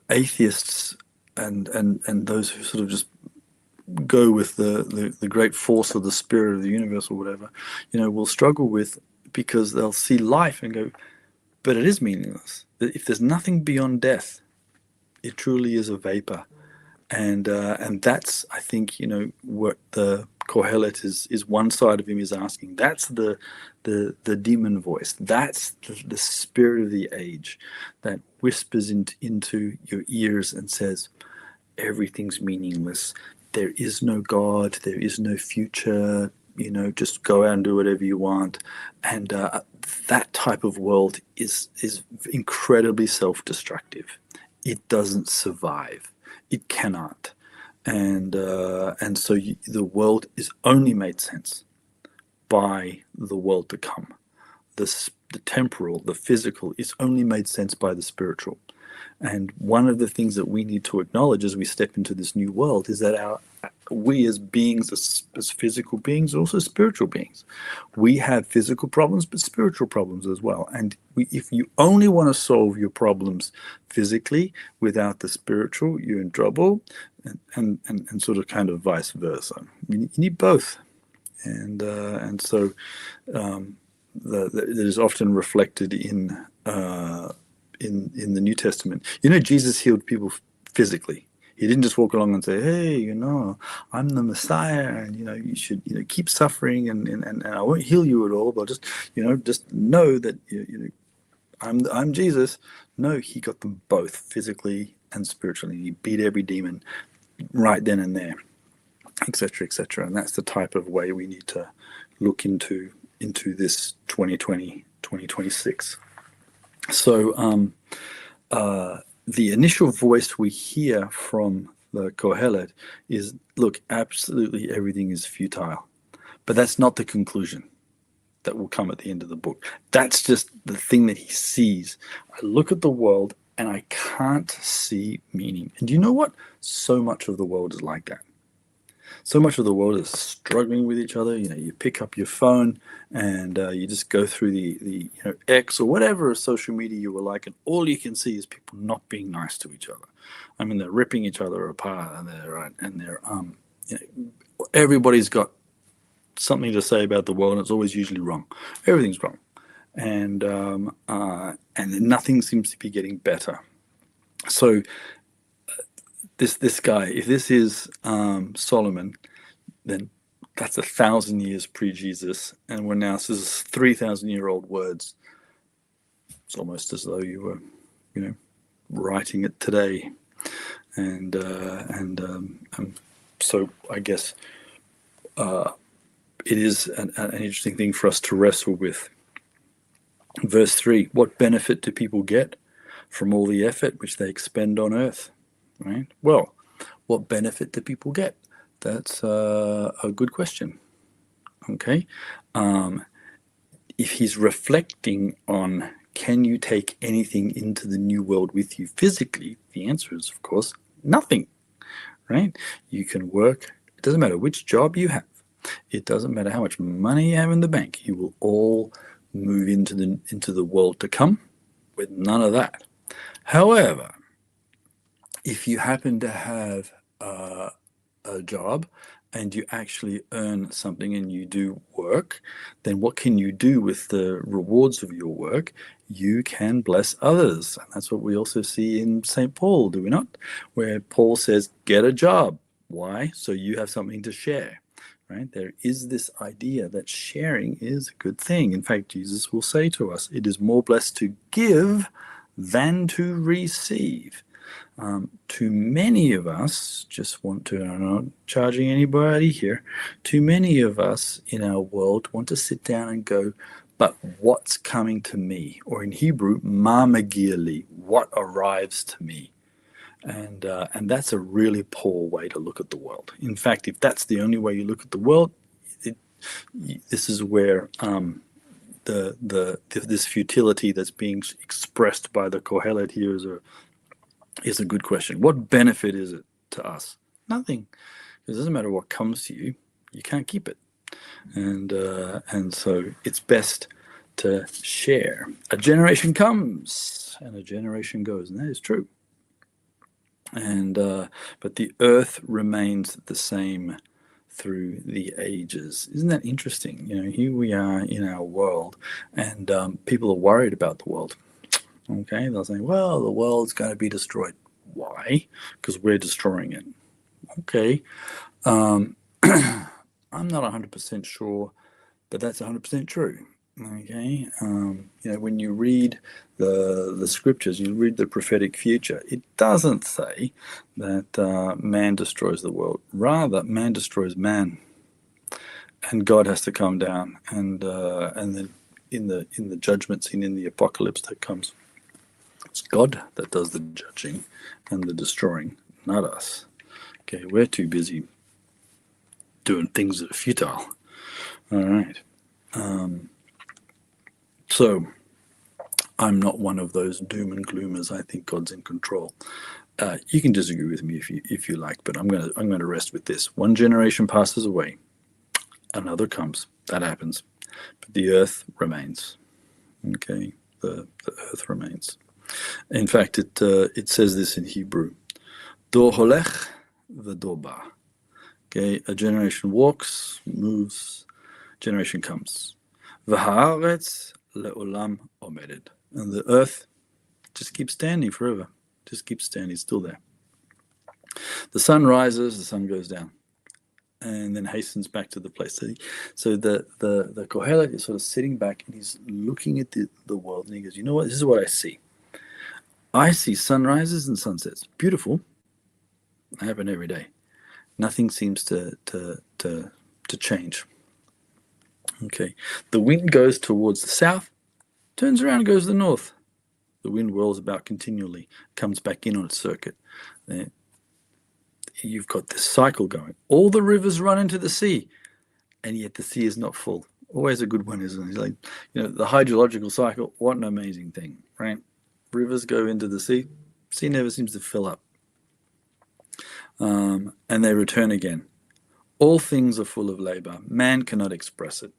atheists and those who sort of just go with the great force of the spirit of the universe or whatever, will struggle with, because they'll see life and go, but it is meaningless. If there's nothing beyond death, it truly is a vapor. And that's, I think, what the Kohelet is one side of him is asking. That's the demon voice. That's the spirit of the age that whispers into your ears and says, everything's meaningless. There is no God. There is no future. Just go out and do whatever you want. And that type of world is incredibly self-destructive. It doesn't survive. It cannot. And so the world is only made sense by the world to come. The temporal, the physical, is only made sense by the spiritual. And one of the things that we need to acknowledge as we step into this new world is that we as beings, as physical beings, are also spiritual beings. We have physical problems, but spiritual problems as well. And if you only want to solve your problems physically without the spiritual, you're in trouble, and sort of kind of vice versa. You need both. And so that is often reflected in the New Testament. Jesus healed people physically. He didn't just walk along and say, hey, I'm the Messiah, and you should keep suffering, and I won't heal you at all, but just know that I'm Jesus. No, he got them both, physically and spiritually. He beat every demon right then and there, etc., etc. And that's the type of way we need to look into this 2020, 2026. So the initial voice we hear from the Kohelet is, look, absolutely everything is futile. But that's not the conclusion. that will come at the end of the book. That's just the thing that he sees. I look at the world and I can't see meaning. And do you know what? So much of the world is like that. So much of the world is struggling with each other. You pick up your phone and you just go through the X or whatever social media you were like, and all you can see is people not being nice to each other. I mean, they're ripping each other apart, and they're everybody's got something to say about the world, and it's always usually wrong. Everything's wrong, and nothing seems to be getting better. So this guy, if this is Solomon, then that's 1,000 years pre-Jesus, and we're now, this is 3,000-year-old words. It's almost as though you were, writing it today, and so I guess it is an interesting thing for us to wrestle with. Verse 3: what benefit do people get from all the effort which they expend on earth? Right? Well, what benefit do people get? That's a good question. Okay. If he's reflecting on, can you take anything into the new world with you physically? The answer is, of course, nothing. Right? You can work. It doesn't matter which job you have. It doesn't matter how much money you have in the bank. You will all move into the world to come with none of that. However, if you happen to have a job and you actually earn something and you do work, then what can you do with the rewards of your work? You can bless others. And that's what we also see in St. Paul, do we not? Where Paul says, get a job. Why? So you have something to share. Right? There is this idea that sharing is a good thing. In fact, Jesus will say to us, it is more blessed to give than to receive. Too many of us just want to, I'm not charging anybody here, too many of us in our world want to sit down and go, but what's coming to me? Or in Hebrew, ma magia li, what arrives to me? And that's a really poor way to look at the world. In fact, if that's the only way you look at the world, this is where this futility that's being expressed by the Kohelet here is a good question. What benefit is it to us? Nothing. It doesn't matter what comes to you; you can't keep it, and so it's best to share. A generation comes and a generation goes, and that is true. And but the earth remains the same through the ages. Isn't that interesting? Here we are in our world, and people are worried about the world. Okay, they'll say, well, the world's going to be destroyed. Why? Because we're destroying it. Okay. I'm not 100% sure that that's 100% true. Okay. When you read the scriptures, you read the prophetic future, it doesn't say that man destroys the world. Rather, man destroys man, and God has to come down, and then in the judgment scene, in the apocalypse that comes, it's God that does the judging and the destroying, not us. Okay, we're too busy doing things that are futile. All right. So I'm not one of those doom and gloomers. I think God's in control. You can disagree with me if you like, but I'm gonna rest with this. One generation passes away, another comes. That happens, but the earth remains. Okay, the earth remains. In fact, it says this in Hebrew: Dor holech v'dor ba. Okay, a generation walks, moves, generation comes. V'haaretz le'olam omedet. And the earth just keeps standing forever. Just keeps standing, still there. The sun rises, the sun goes down, and then hastens back to the place. So the Kohelet is sort of sitting back and he's looking at the world, and he goes, you know what? This is what I see. I see sunrises and sunsets. Beautiful. They happen every day. Nothing seems to change. Okay. The wind goes towards the south, turns around and goes to the north. The wind whirls about continually, comes back in on its circuit. You've got this cycle going. All the rivers run into the sea, and yet the sea is not full. Always a good one, isn't it? It's like, the hydrological cycle, what an amazing thing, right? Rivers go into the sea, sea never seems to fill up, and they return again. All things are full of labor. Man cannot express it.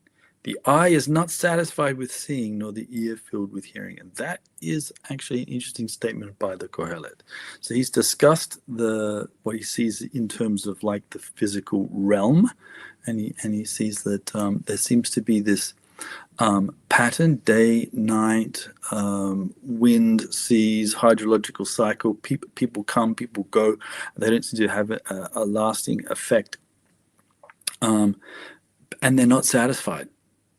The eye is not satisfied with seeing, nor the ear filled with hearing. And that is actually an interesting statement by the Kohelet. So he's discussed what he sees in terms of like the physical realm, and he sees that there seems to be this pattern: day, night, wind, seas, hydrological cycle. People come, people go. They don't seem to have a lasting effect, and they're not satisfied.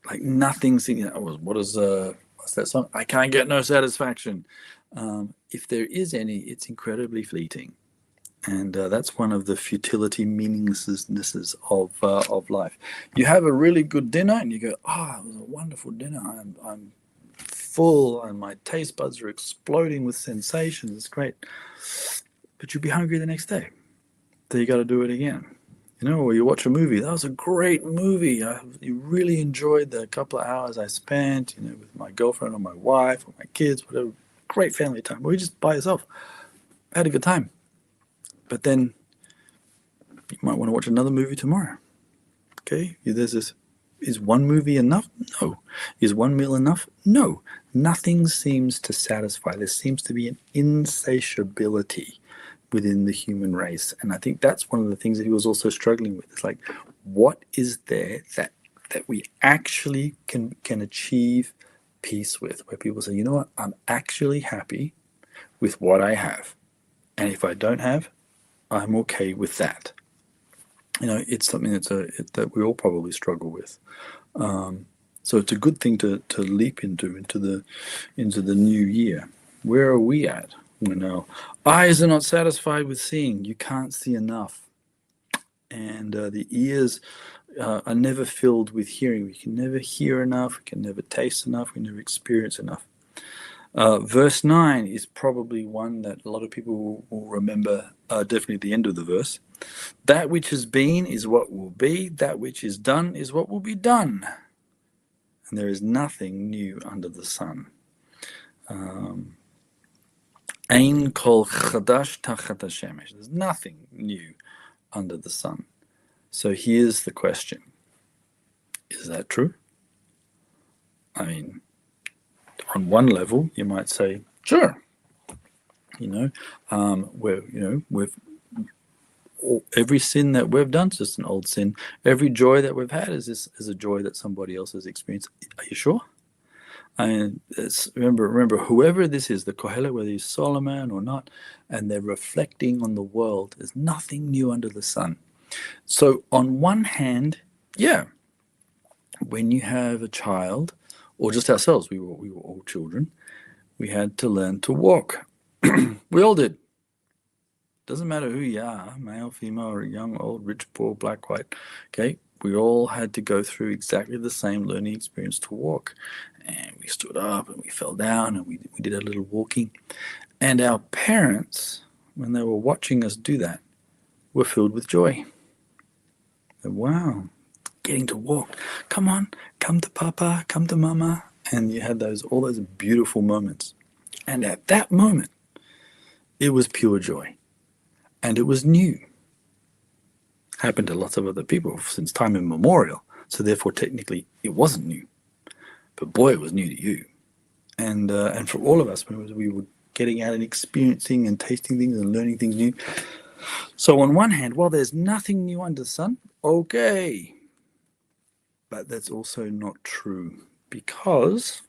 Like nothing's, what's that song? I can't get no satisfaction. If there is any, it's incredibly fleeting, and that's one of the futility, meaninglessnesses of life. You have a really good dinner, and you go, "Oh, it was a wonderful dinner. I'm full, and my taste buds are exploding with sensations. It's great," but you'll be hungry the next day. So you got to do it again. Or you watch a movie. That was a great movie. You really enjoyed the couple of hours I spent, with my girlfriend or my wife or my kids, whatever. Great family time. Or you just by yourself. Had a good time. But then you might want to watch another movie tomorrow. Okay? There's this. Is one movie enough? No. Is one meal enough? No. Nothing seems to satisfy. There seems to be an insatiability within the human race, and I think that's one of the things that he was also struggling with. It's like, what is there that we actually can achieve peace with, where people say, you know what, I'm actually happy with what I have, and if I don't have, I'm okay with that. It's something that we all probably struggle with. So it's a good thing to leap into the new year. Where are we at? When our eyes are not satisfied with seeing, you can't see enough, and the ears are never filled with hearing. We can never hear enough, we can never taste enough, we never experience enough. Verse 9 is probably one that a lot of people will remember, definitely at the end of the verse. That which has been is what will be, that which is done is what will be done, and there is nothing new under the sun. Ein kol chadash tachat hashemesh. There's nothing new under the sun. So here's the question: is that true? I mean, on one level, you might say, sure. We've every sin that we've done is just an old sin. Every joy that we've had is a joy that somebody else has experienced. Are you sure? And remember, whoever this is, the Kohelet, whether he's Solomon or not, and they're reflecting on the world, there's nothing new under the sun. So on one hand, yeah, when you have a child, or just ourselves, we were all children, we had to learn to walk. We all did. Doesn't matter who you are, male, female, or young, old, rich, poor, black, white. Okay, we all had to go through exactly the same learning experience to walk. And we stood up and we fell down and we did a little walking. And our parents, when they were watching us do that, were filled with joy. And, wow, getting to walk. Come on, come to Papa, come to Mama. And you had all those beautiful moments. And at that moment, it was pure joy. And it was new. Happened to lots of other people since time immemorial. So therefore, technically, it wasn't new. But boy, it was new to you. And for all of us, when we were getting out and experiencing and tasting things and learning things new. So on one hand, while there's nothing new under the sun, okay. But that's also not true, because,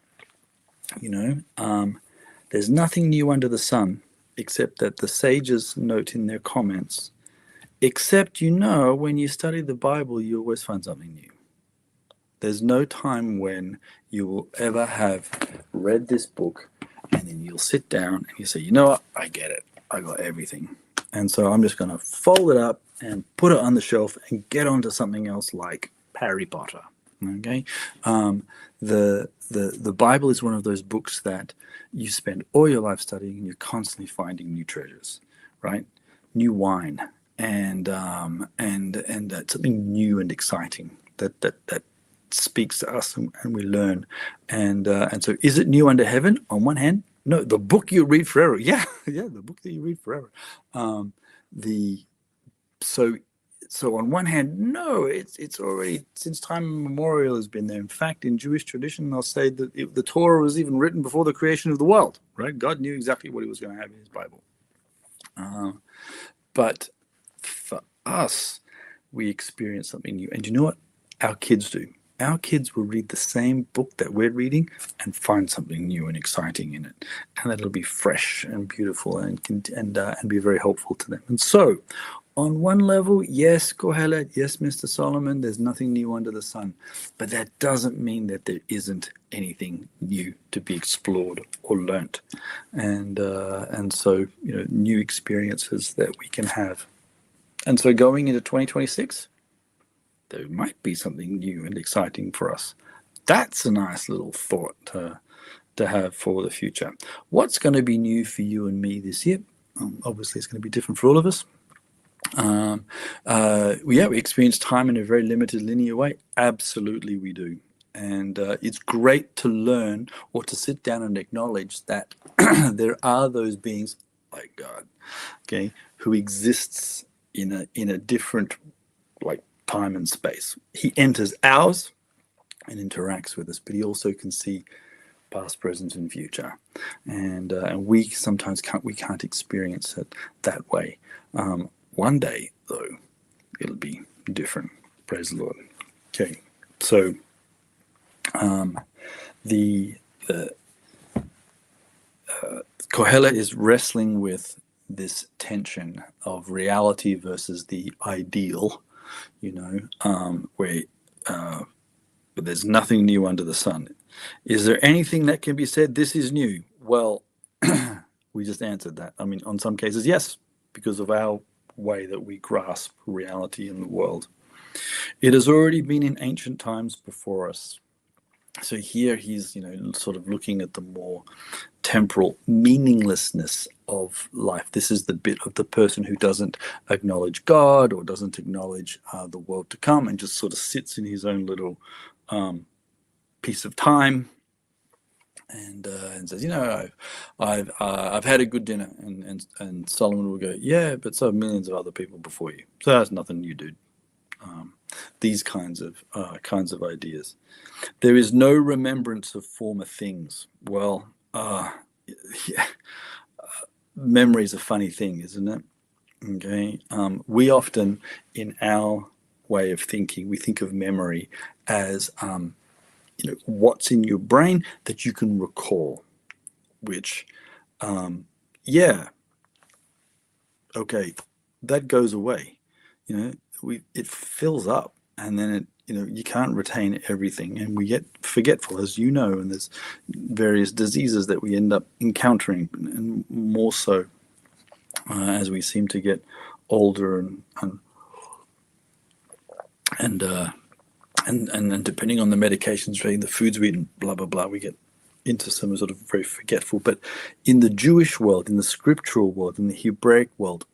there's nothing new under the sun, except that the sages note in their comments, except when you study the Bible, you always find something new. There's no time when you will ever have read this book and then you'll sit down and you say, you know what, I get it. I got everything. And so I'm just going to fold it up and put it on the shelf and get on to something else like Harry Potter. Okay? The Bible is one of those books that you spend all your life studying and you're constantly finding new treasures, right? New wine and something new and exciting that speaks to us, and we learn. And so, is it new under heaven? On one hand, no. The book you read forever, yeah, yeah, the book that you read forever. The so so on one hand, no, it's already since time immemorial has been there. In fact, in Jewish tradition, they'll say that the Torah was even written before the creation of the world. Right? God knew exactly what He was going to have in His Bible. But for us, we experience something new. And you know what? Our kids do. Our kids will read the same book that we're reading and find something new and exciting in it, and that'll be fresh and beautiful and be very helpful to them. And so, on one level, yes, Kohelet, yes, Mr. Solomon, there's nothing new under the sun, but that doesn't mean that there isn't anything new to be explored or learnt, and so new experiences that we can have. And so, going into 2026. There might be something new and exciting for us. That's a nice little thought to have for the future. What's going to be new for you and me this year? Obviously, it's going to be different for all of us. We experience time in a very limited linear way. Absolutely, we do. And it's great to learn or to sit down and acknowledge that there are those beings like God, okay, who exists in a different time and space. He enters ours and interacts with us, but he also can see past, present, and future. And we sometimes can't experience it that way. One day, though, it'll be different. Praise the Lord. Okay, so the Kohelet is wrestling with this tension of reality versus the ideal. Where but there's nothing new under the sun. Is there anything that can be said this is new? Well, we just answered that. I mean, on some cases, yes, because of our way that we grasp reality in the world. It has already been in ancient times before us. So here he's, sort of looking at the more temporal meaninglessness of life. This is the bit of the person who doesn't acknowledge God or doesn't acknowledge the world to come and just sort of sits in his own little piece of time and says, I've had a good dinner, and Solomon will go, yeah, but so have millions of other people before you. So that's nothing you do. These kinds of ideas. There is no remembrance of former things. Well, yeah, memory is a funny thing, isn't it? Okay, we often, in our way of thinking, we think of memory as what's in your brain that you can recall. Which, okay, that goes away. It fills up, and then it you can't retain everything, and we get forgetful, as you know, and there's various diseases that we end up encountering, and more so as we seem to get older and depending on the medications, the foods we eat, and blah blah blah, we get into some sort of very forgetful. But in the Jewish world, in the scriptural world, in the Hebraic world,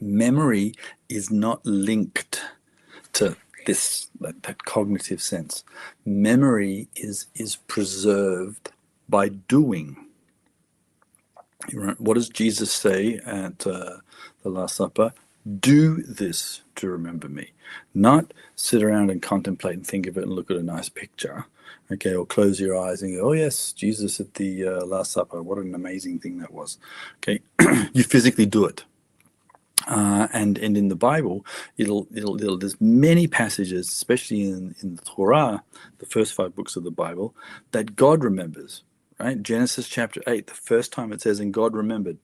memory is not linked to that cognitive sense. Memory is preserved by doing. What does Jesus say at the Last Supper? Do this to remember me. Not sit around and contemplate and think of it and look at a nice picture, okay, or close your eyes and go, oh yes, Jesus at the Last Supper, what an amazing thing that was. Okay, you physically do it. And in the Bible, there's many passages, especially in the Torah, the first 5 books of the Bible, that God remembers. Right? Genesis chapter 8, the first time it says, and God remembered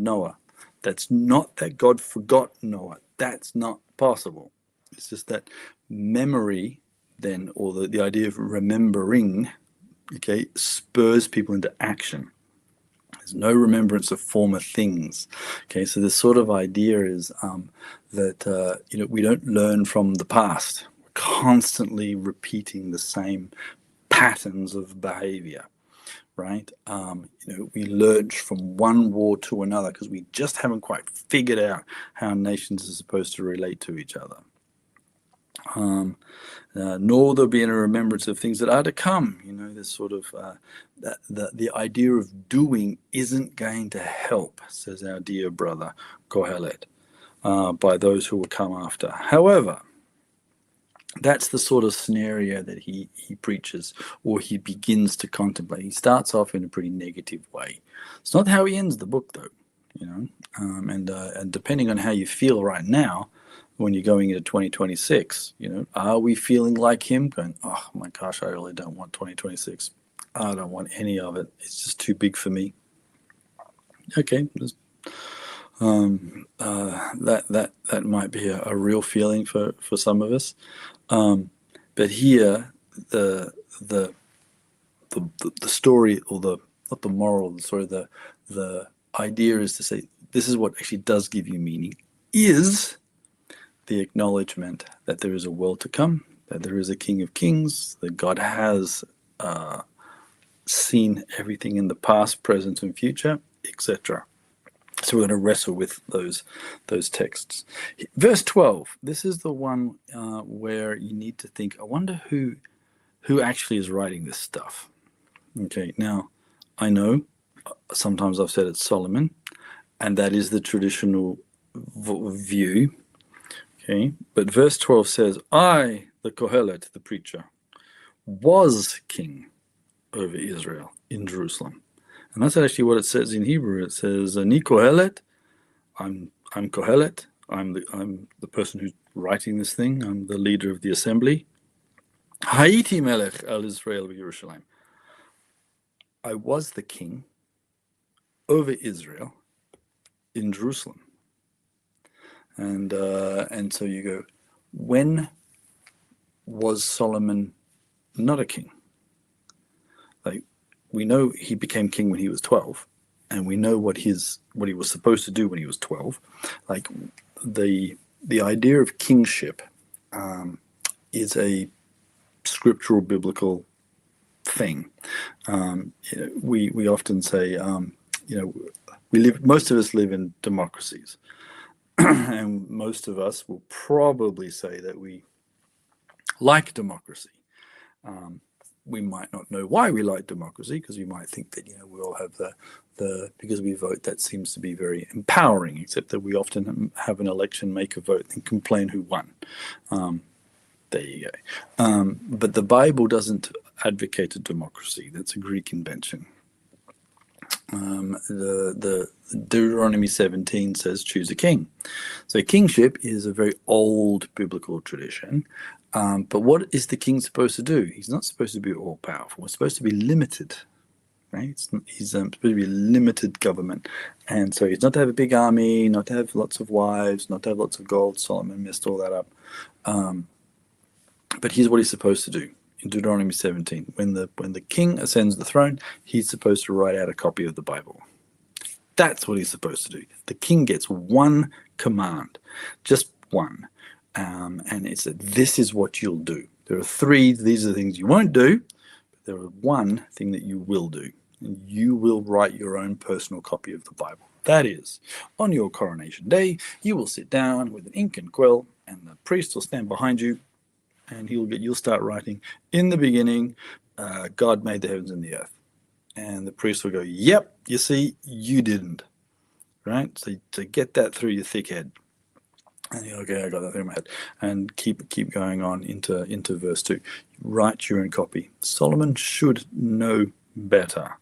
Noah. That's not that God forgot Noah. That's not possible. It's just that memory then, or the idea of remembering, okay, spurs people into action. There's no remembrance of former things. Okay, so this sort of idea is that we don't learn from the past. We're constantly repeating the same patterns of behavior, right? We lurch from one war to another because we just haven't quite figured out how nations are supposed to relate to each other. Nor there'll be any remembrance of things that are to come. This sort of the idea of doing isn't going to help, says our dear brother Kohelet, by those who will come after. However, that's the sort of scenario that he preaches, or he begins to contemplate. He starts off in a pretty negative way. It's not how he ends the book, though. And depending on how you feel right now, when you're going into 2026, are we feeling like him, going, oh my gosh, I really don't want 2026. I don't want any of it. It's just too big for me. Okay, that might be a real feeling for some of us. But here, the story, or not the moral, the story, the idea is to say this is what actually does give you meaning, is the acknowledgement that there is a world to come, that there is a King of Kings, that God has seen everything in the past, present, and future, etc. So we're going to wrestle with those texts. Verse 12. This is the one where you need to think, I wonder who actually is writing this stuff. Okay, now I know sometimes I've said it's Solomon, and that is the traditional view. Okay, but verse 12 says, I, the Kohelet, the preacher, was king over Israel in Jerusalem. And that's actually what it says in Hebrew. It says, Ani Kohelet, I'm Kohelet, I'm the person who's writing this thing, I'm the leader of the assembly. Haiti Melech al Israel Yerushalayim. I was the king over Israel in Jerusalem. And so you go, when was Solomon not a king? Like, we know he became king when he was 12, and we know what he was supposed to do when he was 12. Like, the idea of kingship is a scriptural biblical thing. We often say, most of us live in democracies. And most of us will probably say that we like democracy. We might not know why we like democracy, because we might think that we all have the because we vote, that seems to be very empowering, except that we often have an election, make a vote, and complain who won. There you go. But the Bible doesn't advocate a democracy. That's a Greek invention. The Deuteronomy 17 says choose a king. So kingship is a very old biblical tradition. But what is the king supposed to do? He's not supposed to be all powerful. He's supposed to be limited, right? He's supposed to be a limited government. And so he's not to have a big army, not to have lots of wives, not to have lots of gold. Solomon messed all that up. But here's what he's supposed to do. In Deuteronomy 17, when the king ascends the throne, he's supposed to write out a copy of the Bible. That's what he's supposed to do. The king gets one command, just one, and it's that this is what you'll do. There are three. These are the things you won't do, but there are one thing that you will do, and you will write your own personal copy of the Bible. That is, on your coronation day, you will sit down with an ink and quill, and the priest will stand behind you. And you'll start writing, in the beginning, God made the heavens and the earth. And the priest will go, yep, you see, you didn't. Right? So to get that through your thick head. And you're okay, I got that through my head. And keep going on into verse 2. Write your own copy. Solomon should know better.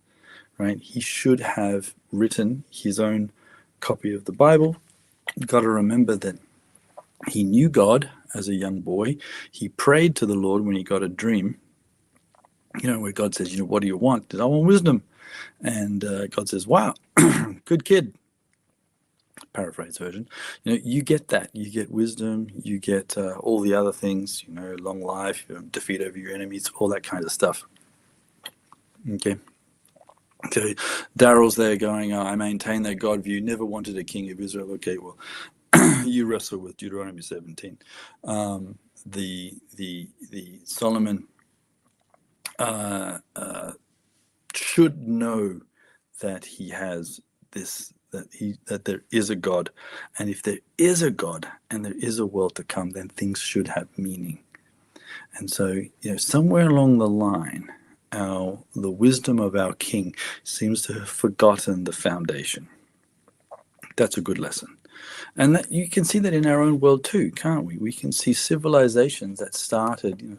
Right? He should have written his own copy of the Bible. You've got to remember that he knew God as a young boy. He prayed to the Lord when he got a dream, where God says, what do you want? He says, I want wisdom. And God says, wow, good kid. Paraphrase version. You get that. You get wisdom. You get all the other things, long life, defeat over your enemies, all that kind of stuff. Okay. So Daryl's there going, I maintain that God view, never wanted a king of Israel. Okay, well, you wrestle with Deuteronomy 17. The Solomon should know that he has this that there is a God, and if there is a God and there is a world to come, then things should have meaning. And so, somewhere along the line, the wisdom of our King seems to have forgotten the foundation. That's a good lesson. And that, you can see that in our own world too, can't we? We can see civilizations that started,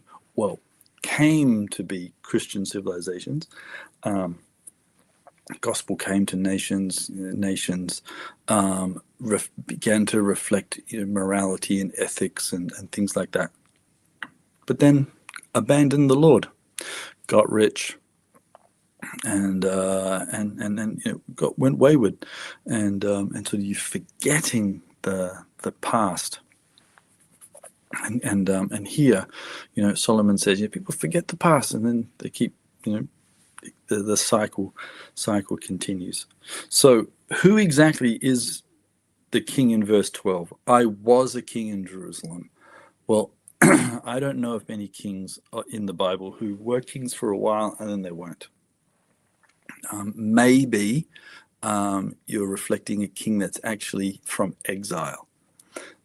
came to be Christian civilizations. Gospel came to nations. Nations began to reflect morality and ethics and things like that. But then abandoned the Lord, got rich, and went wayward, and so you're forgetting the past. And here, Solomon says, people forget the past, and then they keep, the cycle continues. So who exactly is the king in verse 12? I was a king in Jerusalem. Well, I don't know of many kings in the Bible who were kings for a while and then they weren't. Maybe you're reflecting a king that's actually from exile.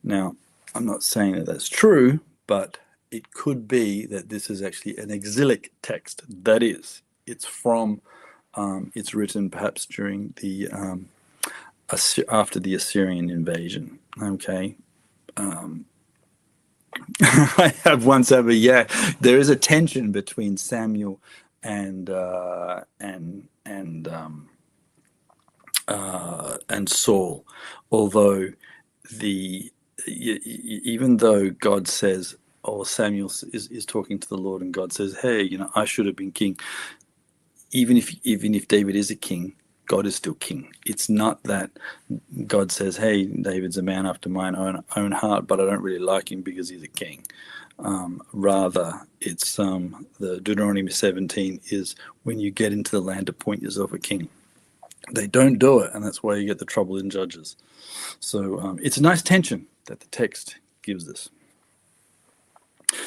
Now, I'm not saying that that's true, but it could be that this is actually an exilic text. That is, it's from, it's written perhaps during the after the Assyrian invasion. Okay. I have one said, but there is a tension between Samuel and Saul, although even though God says, or Samuel is talking to the Lord, and God says, "Hey, I should have been king." Even if David is a king, God is still king. It's not that God says, "Hey, David's a man after mine own heart, but I don't really like him because he's a king." Rather, it's the Deuteronomy 17 is when you get into the land, appoint yourself a king. They don't do it, and that's why you get the trouble in Judges. So it's a nice tension that the text gives us.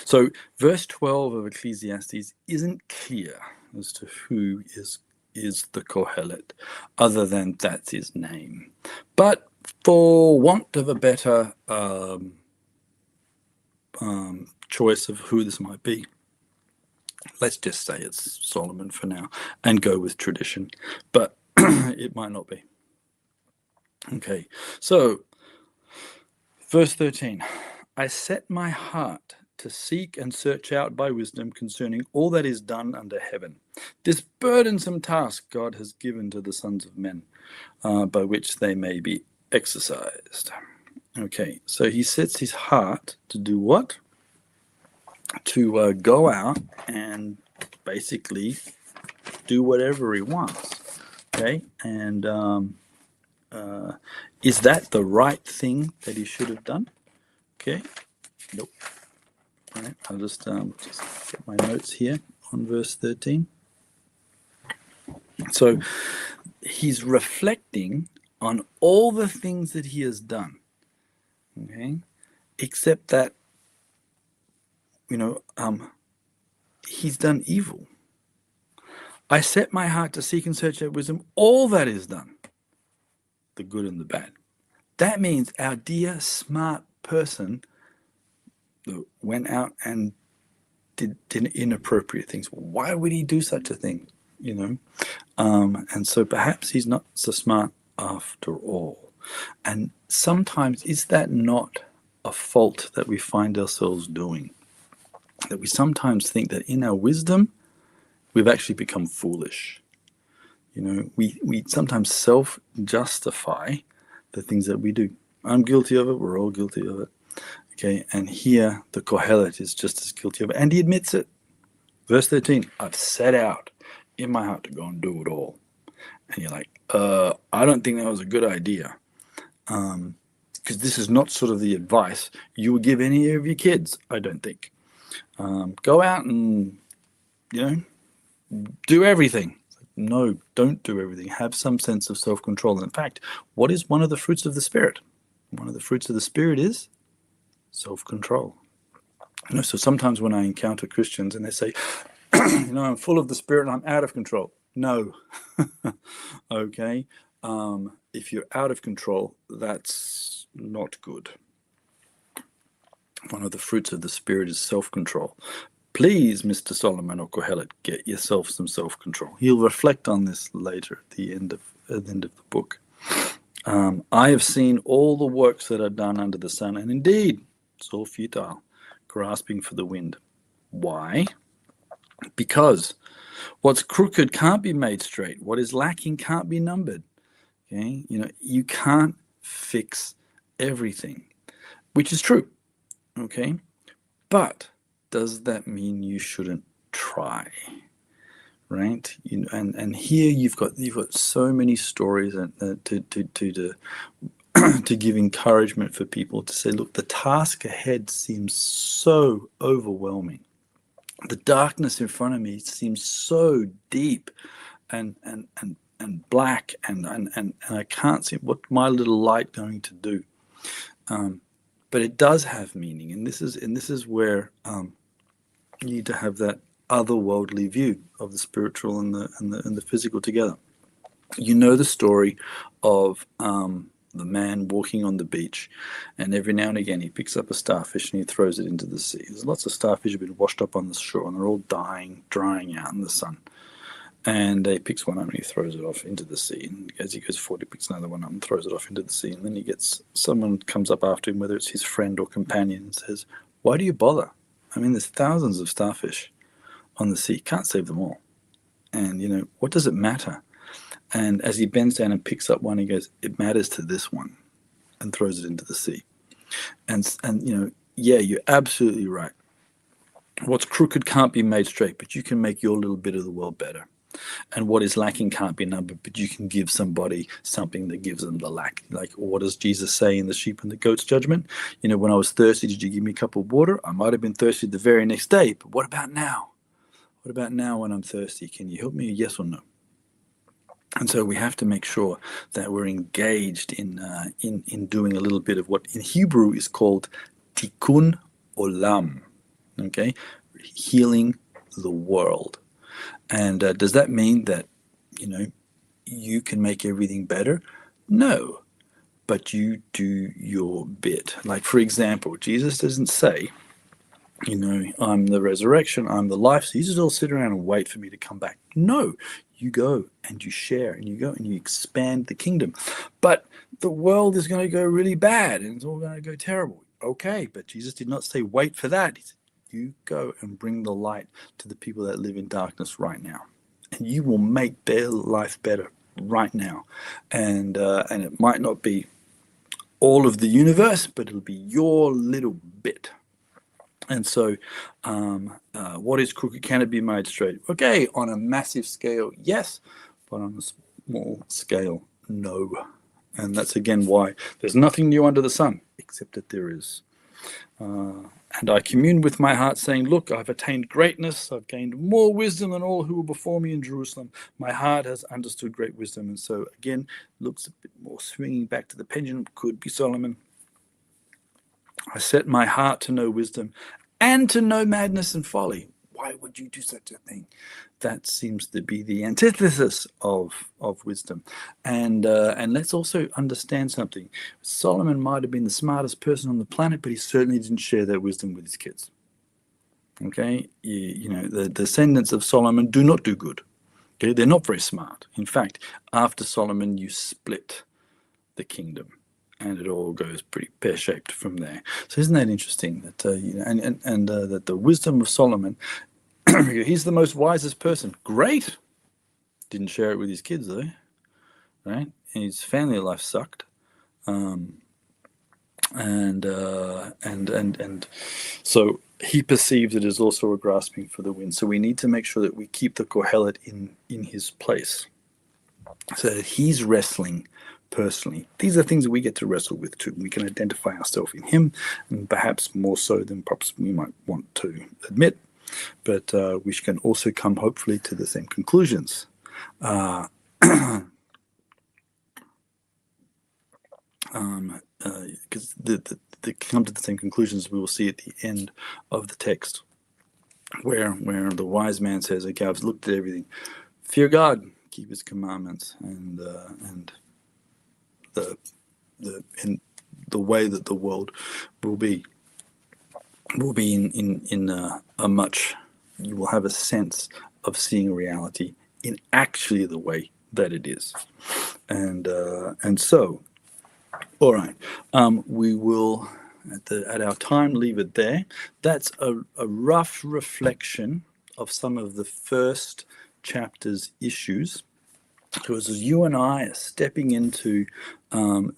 So verse 12 of Ecclesiastes isn't clear as to who is the Kohelet, other than that's his name. But for want of a better choice of who this might be, let's just say it's Solomon for now and go with tradition. But it might not be. Okay, so verse 13, I set my heart to seek and search out by wisdom concerning all that is done under heaven. This burdensome task God has given to the sons of men, by which they may be exercised. Okay, so he sets his heart to do what? To go out and basically do whatever he wants. Okay, and is that the right thing that he should have done? Okay, nope. All right, I'll just get my notes here on verse 13. So he's reflecting on all the things that he has done, okay, except that, he's done evil. I set my heart to seek and search out wisdom, all that is done, the good and the bad. That means our dear smart person went out and did inappropriate things. Why would he do such a thing? And so perhaps he's not so smart after all. And sometimes is that not a fault that we find ourselves doing? That we sometimes think that in our wisdom, we've actually become foolish. We sometimes self-justify the things that we do. I'm guilty of it. We're all guilty of it. Okay, and here the Kohelet is just as guilty of it, and he admits it. Verse 13, I've set out in my heart to go and do it all. And you're like, I don't think that was a good idea. Because this is not sort of the advice you would give any of your kids, I don't think. Go out and, do everything. No, don't do everything. Have some sense of self-control. In fact, what is one of the fruits of the Spirit? One of the fruits of the Spirit is self-control. So sometimes when I encounter Christians and they say, I'm full of the Spirit and I'm out of control. No. Okay. if you're out of control, that's not good. One of the fruits of the Spirit is self-control. Please, Mr. Solomon or Kohelet, get yourself some self-control. He'll reflect on this later at the end of the book. I have seen all the works that are done under the sun, and indeed, it's all futile, grasping for the wind. Why? Because what's crooked can't be made straight. What is lacking can't be numbered. Okay, you can't fix everything, which is true. Okay, but does that mean you shouldn't try? Right? And here you've got so many stories to to give encouragement for people to say, look, the task ahead seems so overwhelming. The darkness in front of me seems so deep and black, and I can't see what my little light going to do. But it does have meaning, and this is where you need to have that otherworldly view of the spiritual and the physical together. You know the story of the man walking on the beach, and every now and again he picks up a starfish and he throws it into the sea. There's lots of starfish have been washed up on the shore, and they're all drying out in the sun. And he picks one up and he throws it off into the sea. And as he goes forward, he picks another one up and throws it off into the sea. And then someone comes up after him, whether it's his friend or companion, and says, "Why do you bother? I mean, there's thousands of starfish on the sea. Can't save them all. And, what does it matter?" And as he bends down and picks up one, he goes, "It matters to this one," and throws it into the sea. And yeah, you're absolutely right. What's crooked can't be made straight, but you can make your little bit of the world better. And what is lacking can't be numbered, but you can give somebody something that gives them the lack. Like, what does Jesus say in the sheep and the goats judgment? When I was thirsty, did you give me a cup of water? I might have been thirsty the very next day, but what about now? What about now when I'm thirsty? Can you help me? Yes or no? And so we have to make sure that we're engaged in doing a little bit of what in Hebrew is called tikkun olam, okay, healing the world. And does that mean that you can make everything better? No, but you do your bit. Like, for example, Jesus doesn't say, I'm the resurrection, I'm the life, so you just all sit around and wait for me to come back. No, you go and you share, and you go and you expand the kingdom. But the world is going to go really bad and it's all going to go terrible. Okay, but Jesus did not say wait for that. He said, you go and bring the light to the people that live in darkness right now, and you will make their life better right now. And it might not be all of the universe, but it'll be your little bit. And so what is crooked? Can it be made straight? Okay, on a massive scale, yes, but on a small scale, no. And that's again why there's nothing new under the sun, except that there is. And I commune with my heart, saying, look, I've attained greatness. I've gained more wisdom than all who were before me in Jerusalem. My heart has understood great wisdom. And so, again, looks a bit more swinging back to the pendulum. Could be Solomon. I set my heart to know wisdom and to know madness and folly. Why would you do such a thing? That seems to be the antithesis of wisdom. And let's also understand something. Solomon might have been the smartest person on the planet, but he certainly didn't share that wisdom with his kids. Okay? The descendants of Solomon do not do good. Okay? They're not very smart. In fact, after Solomon, you split the kingdom, and it all goes pretty pear-shaped from there. So isn't that interesting that that the wisdom of Solomon, he's the most wisest person. Great. Didn't share it with his kids though, right? And his family life sucked, and so he perceives it as also a grasping for the wind. So we need to make sure that we keep the Kohelet in his place, so that he's wrestling personally. These are things that we get to wrestle with too. We can identify ourselves in him, and perhaps more so than perhaps we might want to admit. But we can also come, hopefully, to the same conclusions. Because they come to the same conclusions we will see at the end of the text, where the wise man says, okay, I've looked at everything. Fear God, keep his commandments, and in the way that the world will be in a much, you will have a sense of seeing reality in actually the way that it is. And so, all right, we will at our time leave it there. That's a rough reflection of some of the first chapter's issues. So as you and I are stepping into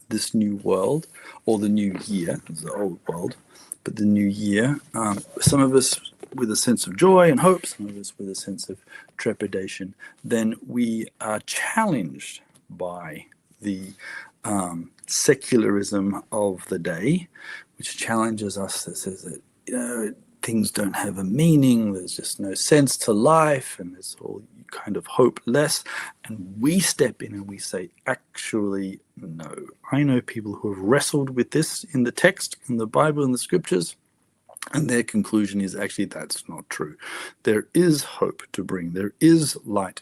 this new world, or the new year, the old world, but the new year, some of us with a sense of joy and hope, some of us with a sense of trepidation, then we are challenged by the secularism of the day, which challenges us, that says that things don't have a meaning, there's just no sense to life, and it's all kind of hopeless. And we step in and we say, actually, no. I know people who have wrestled with this in the text, in the Bible, in the scriptures, and their conclusion is actually that's not true. There is hope to bring. There is light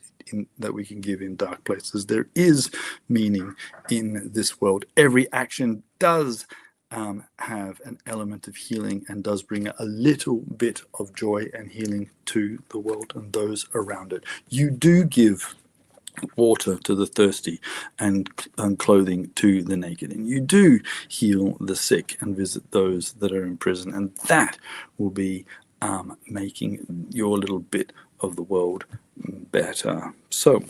that we can give in dark places. There is meaning in this world. Every action does have an element of healing and does bring a little bit of joy and healing to the world and those around it. You do give water to the thirsty and clothing to the naked, and you do heal the sick and visit those that are in prison, and that will be making your little bit of the world better. So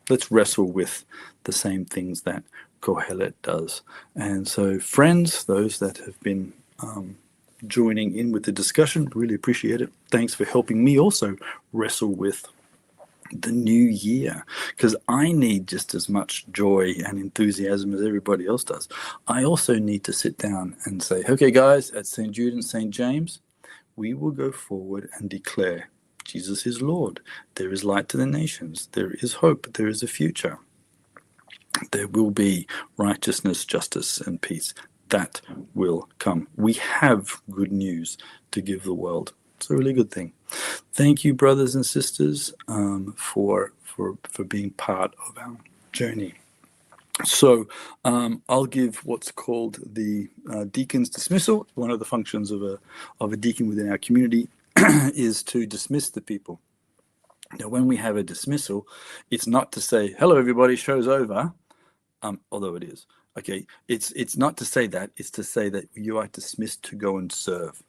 let's wrestle with the same things that Kohelet does. And so, friends, those that have been joining in with the discussion, really appreciate it. Thanks for helping me also wrestle with the new year, because I need just as much joy and enthusiasm as everybody else does. I also need to sit down and say, okay, guys, at St. Jude and St. James, we will go forward and declare Jesus is Lord. There is light to the nations. There is hope. There is a future. There will be righteousness, justice, and peace. That will come. We have good news to give the world. It's a really good thing. Thank you, brothers and sisters, for being part of our journey. So I'll give what's called the deacon's dismissal. One of the functions of a deacon within our community is to dismiss the people. Now, when we have a dismissal, it's not to say, hello, everybody, show's over, although it is. Okay, it's not to say that. It's to say that you are dismissed to go and serve.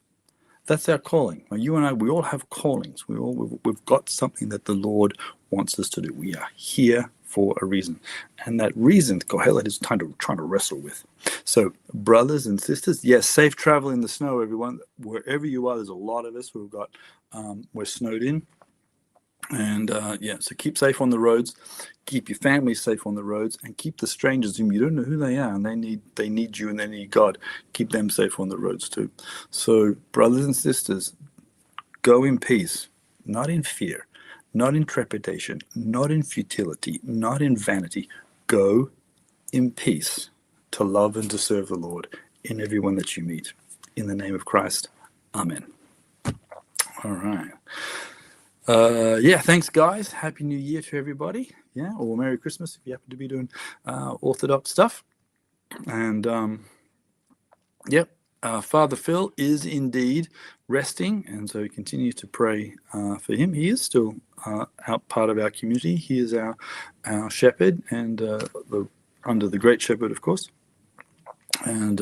That's our calling. Now, you and I, we all have callings. We've got something that the Lord wants us to do. We are here for a reason. And that reason, Kohelet is trying to wrestle with. So, brothers and sisters, yes, safe travel in the snow, everyone. Wherever you are, there's a lot of us who've got, we're snowed in. And so keep safe on the roads, keep your family safe on the roads, and keep the strangers whom you don't know who they are, and they need you and they need God. Keep them safe on the roads too. So, brothers and sisters, go in peace, not in fear, not in trepidation, not in futility, not in vanity. Go in peace to love and to serve the Lord in everyone that you meet. In the name of Christ, Amen. All right. Thanks, guys. Happy New Year to everybody. Yeah, or Merry Christmas if you happen to be doing Orthodox stuff. And Father Phil is indeed resting, and so continue to pray for him. He is still out part of our community. He is our shepherd, and under the Great Shepherd, of course. And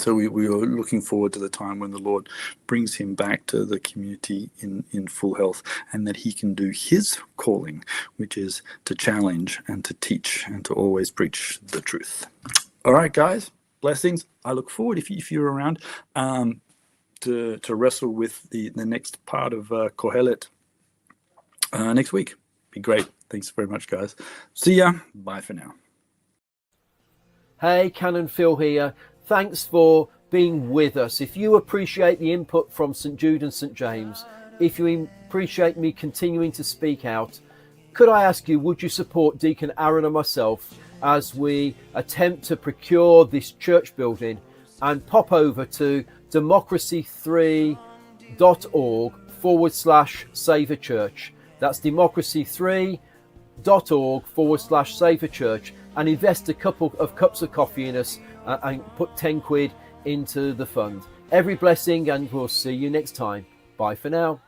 so we are looking forward to the time when the Lord brings him back to the community in full health, and that he can do his calling, which is to challenge and to teach and to always preach the truth. All right, guys, blessings. I look forward, if you're around, to wrestle with the next part of Kohelet next week. Be great. Thanks very much, guys. See ya. Bye for now. Hey, Canon Phil here. Thanks for being with us. If you appreciate the input from St. Jude and St. James, if you appreciate me continuing to speak out, could I ask you, would you support Deacon Aaron and myself as we attempt to procure this church building and pop over to democracy3.org/save a church. That's democracy3 giving.org/saferchurch and invest a couple of cups of coffee in us and put 10 quid into the fund. Every blessing, and we'll see you next time. Bye for now.